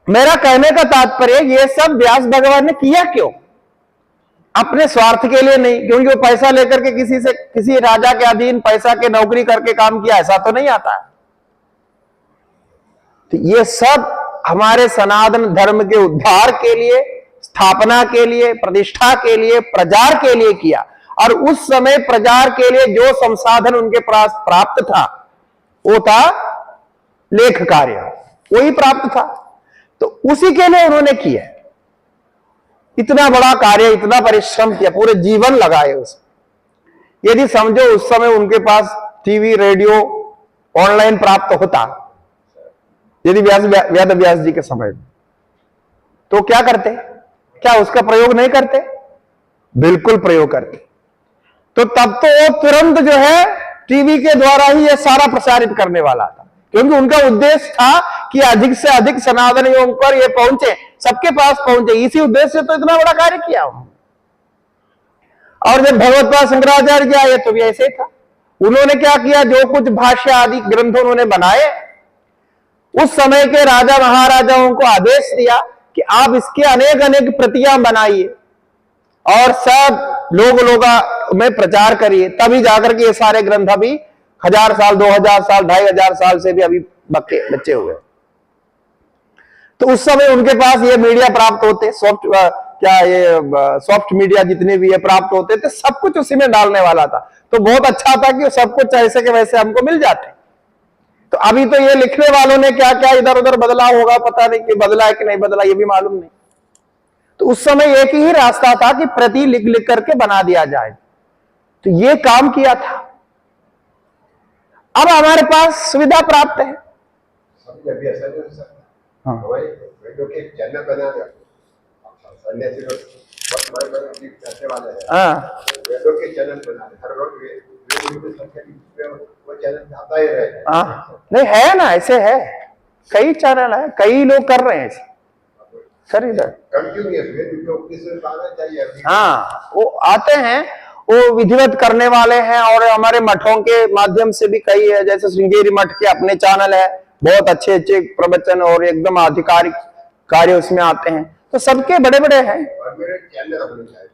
मेरा कहने का तात्पर्य, ये सब व्यास भगवान ने किया क्यों? अपने स्वार्थ के लिए नहीं, क्योंकि वो पैसा लेकर के किसी से, किसी राजा के अधीन पैसा के नौकरी करके काम किया, ऐसा तो नहीं आता है। तो ये सब हमारे सनातन धर्म के उद्धार के लिए, स्थापना के लिए, प्रतिष्ठा के लिए, प्रचार के लिए किया। और उस समय प्रचार के लिए जो संसाधन उनके पास प्राप्त था, वो था लेख कार्य, वही प्राप्त था, तो उसी के लिए उन्होंने किया। इतना बड़ा कार्य, इतना परिश्रम किया, पूरे जीवन लगाए उसमें। यदि समझो उस समय उनके पास टीवी, रेडियो, ऑनलाइन प्राप्त होता, यदि वेद व्यास जी के समय में, तो क्या करते? क्या उसका प्रयोग नहीं करते? बिल्कुल प्रयोग करते। तो तब तो वो तुरंत जो है टीवी के द्वारा ही ये सारा प्रसारित करने वाला था, क्योंकि उनका उद्देश्य था कि अधिक से अधिक सनातन योग पर ये पहुंचे, सबके पास पहुंचे। इसी उद्देश्य से तो इतना बड़ा कार्य किया उन्होंने। और जब भगवत पाद शंकराचार्य जी आए तो भी ऐसे ही था। उन्होंने क्या किया? जो कुछ भाष्य आदि ग्रंथ उन्होंने बनाए, उस समय के राजा महाराजाओं को आदेश दिया कि आप इसके अनेक अनेक प्रतियां बनाइए और सब लोग में प्रचार करिए, तभी जाकर के ये सारे ग्रंथ अभी 1000 साल, 2000 साल, 2500 साल से भी अभी बच्चे हुए। तो उस समय उनके पास ये मीडिया प्राप्त होते, सॉफ्ट मीडिया जितने भी ये प्राप्त होते थे, सब कुछ उसी में डालने वाला था। तो बहुत अच्छा था कि सब कुछ ऐसे के वैसे हमको मिल जाते। तो अभी तो ये लिखने वालों ने क्या क्या इधर उधर बदला होगा, पता नहीं कि बदला है कि नहीं बदला, ये भी मालूम नहीं। तो उस समय एक ही रास्ता था कि प्रति लिख लिख करके बना दिया जाए, तो ये काम किया था। अब हमारे पास सुविधा प्राप्त है। हाँ, वेदों के चैनल बना दिया, सन्यासी लोग वाले हैं, हाँ, वेदों के चैनल बना दे, हर रोज वो चैनल आता ही रहे। हाँ, नहीं है ना, ऐसे है, कई चैनल है, कई लोग कर रहे हैं ऐसे सर इधर। हाँ, वो आते हैं, वो विधिवत करने वाले हैं, और हमारे मठों के माध्यम से भी कई है, जैसे श्रृंगेरी मठ के अपने चैनल है, बहुत अच्छे अच्छे प्रवचन और एकदम आधिकारिक कार्य उसमें आते हैं। तो सबके बड़े बड़े हैं।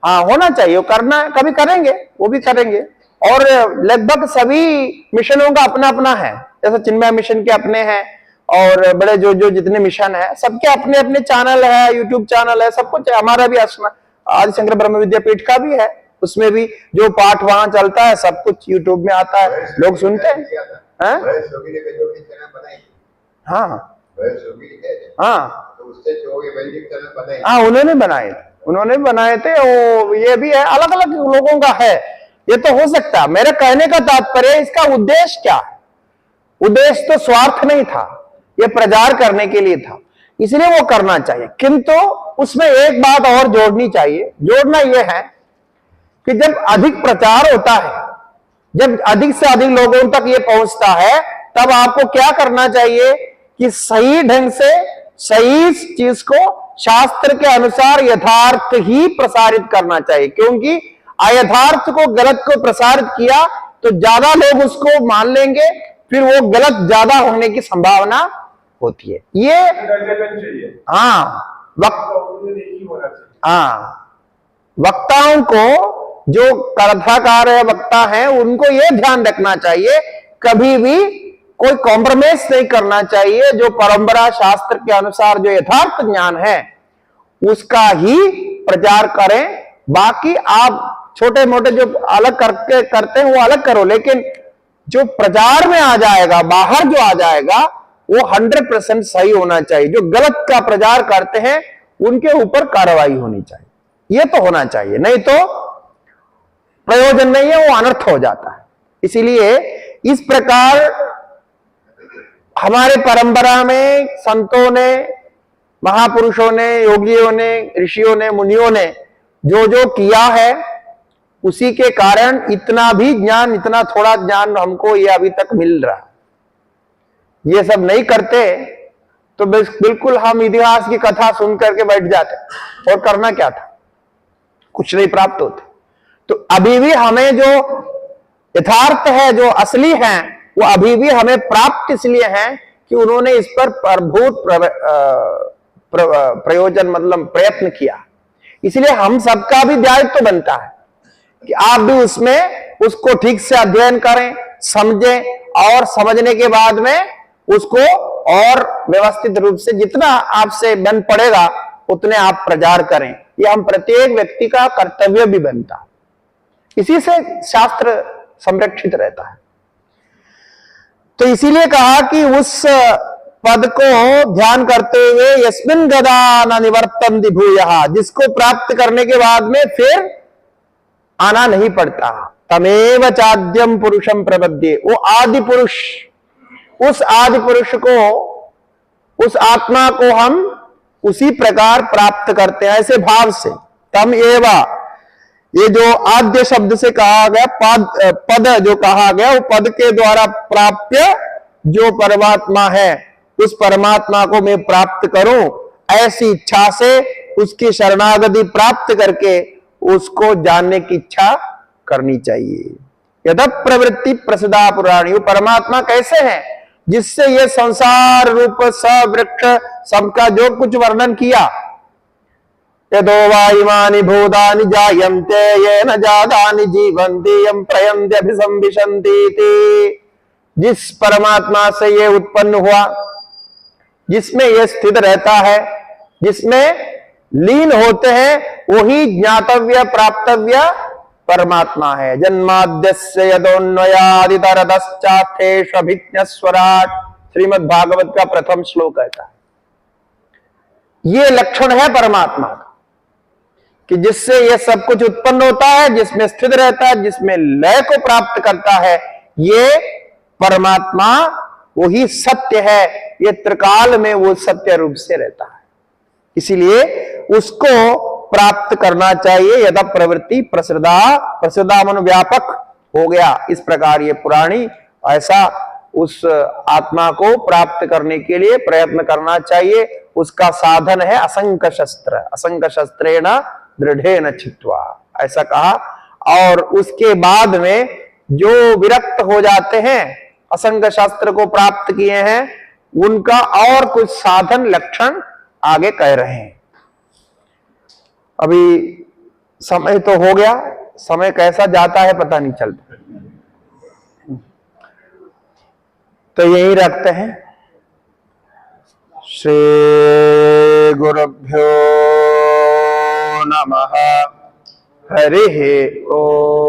हाँ, होना चाहिए, वो करना है, कभी करेंगे, वो भी करेंगे। और लगभग सभी मिशनों का अपना अपना है, जैसे चिन्मय मिशन के अपने हैं, और बड़े जो जो जितने मिशन है सबके अपने अपने चैनल है, यूट्यूब चैनल है, सब कुछ है। हमारा भी आदिशंकर ब्रह्म विद्यापीठ का भी है, उसमें भी जो पाठ वहां चलता है सब कुछ यूट्यूब में आता है, लोग सुनते हैं। हाँ हाँ हाँ, तो उससे जो ये वैदिक चैनल बनाए, हाँ उन्होंने बनाए थे। वो ये भी है, अलग अलग लोगों का है, ये तो हो सकता है। मेरे कहने का तात्पर्य इसका उद्देश्य क्या है? उद्देश्य तो स्वार्थ नहीं था, ये प्रचार करने के लिए था, इसलिए वो करना चाहिए। किंतु उसमें एक बात और जोड़ना यह है कि जब अधिक प्रचार होता है, जब अधिक से अधिक लोगों तक ये पहुंचता है, तब आपको क्या करना चाहिए कि सही ढंग से सही चीज को शास्त्र के अनुसार यथार्थ ही प्रसारित करना चाहिए। क्योंकि अयथार्थ को, गलत को प्रसारित किया तो ज्यादा लोग उसको मान लेंगे, फिर वो गलत ज्यादा होने की संभावना होती है। ये वक्ताओं को, जो कथाकार है, वक्ता है, उनको ये ध्यान रखना चाहिए कभी भी कोई कॉम्प्रोमाइज नहीं करना चाहिए। जो परंपरा शास्त्र के अनुसार जो यथार्थ ज्ञान है उसका ही प्रचार करें। बाकी आप छोटे मोटे जो अलग करके करते हैं वो अलग करो, लेकिन जो प्रचार में आ जाएगा, बाहर जो आ जाएगा, वो 100% सही होना चाहिए। जो गलत का प्रचार करते हैं उनके ऊपर कार्रवाई होनी चाहिए, ये तो होना चाहिए, नहीं तो प्रयोजन नहीं है, वो अनर्थ हो जाता है। इसीलिए इस प्रकार हमारे परंपरा में संतों ने, महापुरुषों ने, योगियों ने, ऋषियों ने, मुनियों ने जो जो किया है, उसी के कारण इतना भी ज्ञान, इतना थोड़ा ज्ञान हमको ये अभी तक मिल रहा। ये सब नहीं करते तो बिल्कुल हम इतिहास की कथा सुन करके बैठ जाते, और करना क्या था, कुछ नहीं प्राप्त होते। तो अभी भी हमें जो यथार्थ है, जो असली है, वो अभी भी हमें प्राप्त इसलिए है कि उन्होंने इस पर प्रभूत प्रयोजन, मतलब प्रयत्न किया। इसलिए हम सबका भी दायित्व तो बनता है कि आप भी उसमें उसको ठीक से अध्ययन करें, समझें, और समझने के बाद में उसको और व्यवस्थित रूप से जितना आपसे बन पड़ेगा उतने आप प्रचार करें। ये हम प्रत्येक व्यक्ति का कर्तव्य भी बनता है, इसी से शास्त्र संरक्षित रहता है। तो इसीलिए कहा कि उस पद को ध्यान करते हुए यस्मिन् गदा न निवर्तन्ति भूयः, जिसको प्राप्त करने के बाद में फिर आना नहीं पड़ता। तमेव चाद्यम पुरुषम प्रपद्ये, वो आदि पुरुष, उस आदि पुरुष को, उस आत्मा को हम उसी प्रकार प्राप्त करते हैं, ऐसे भाव से। तम एवा, ये जो आद्य शब्द से कहा गया, पद जो कहा गया, वो पद के द्वारा प्राप्य जो परमात्मा है, उस परमात्मा को मैं प्राप्त करूं, ऐसी इच्छा से उसकी शरणागति प्राप्त करके उसको जानने की इच्छा करनी चाहिए। यद प्रवृत्ति प्रसिद्धा पुराणी, वो परमात्मा कैसे है जिससे ये संसार रूप सवृक्ष सबका जो कुछ वर्णन किया, यदो वा इमानि भूतानि जायन्ते येन जातानि जीवन्ति यं प्रयन्ति अभिसंविशन्ति, जिस परमात्मा से ये उत्पन्न हुआ, जिसमें ये स्थित रहता है, जिसमें लीन होते हैं, वही ज्ञातव्य प्राप्तव्य परमात्मा है। जन्माद्यस्य यदोन्वयादितरतश्चार्थेष्वभिज्ञस्वराट्, श्रीमद् भागवत का प्रथम श्लोक कहता है। ये लक्षण है परमात्मा का कि जिससे ये सब कुछ उत्पन्न होता है, जिसमें स्थित रहता है, जिसमें लय को प्राप्त करता है, ये परमात्मा वही सत्य है। ये त्रिकाल में वो सत्य रूप से रहता है, इसीलिए उसको प्राप्त करना चाहिए। यदा प्रवृत्ति प्रसृदा मन व्यापक हो गया, इस प्रकार ये पुराणी ऐसा उस आत्मा को प्राप्त करने के लिए प्रयत्न करना चाहिए। उसका साधन है असंख्य शस्त्र, असंख्य शस्त्रेण दृढ़ेन छित्त्वा, ऐसा कहा। और उसके बाद में जो विरक्त हो जाते हैं, असंख्य शास्त्र को प्राप्त किए हैं, उनका और कुछ साधन लक्षण आगे कह रहे हैं। अभी समय तो हो गया, समय कैसा जाता है पता नहीं चलता, तो यही रखते हैं। श्री गुरुभ्यो नमः। हरि ओम।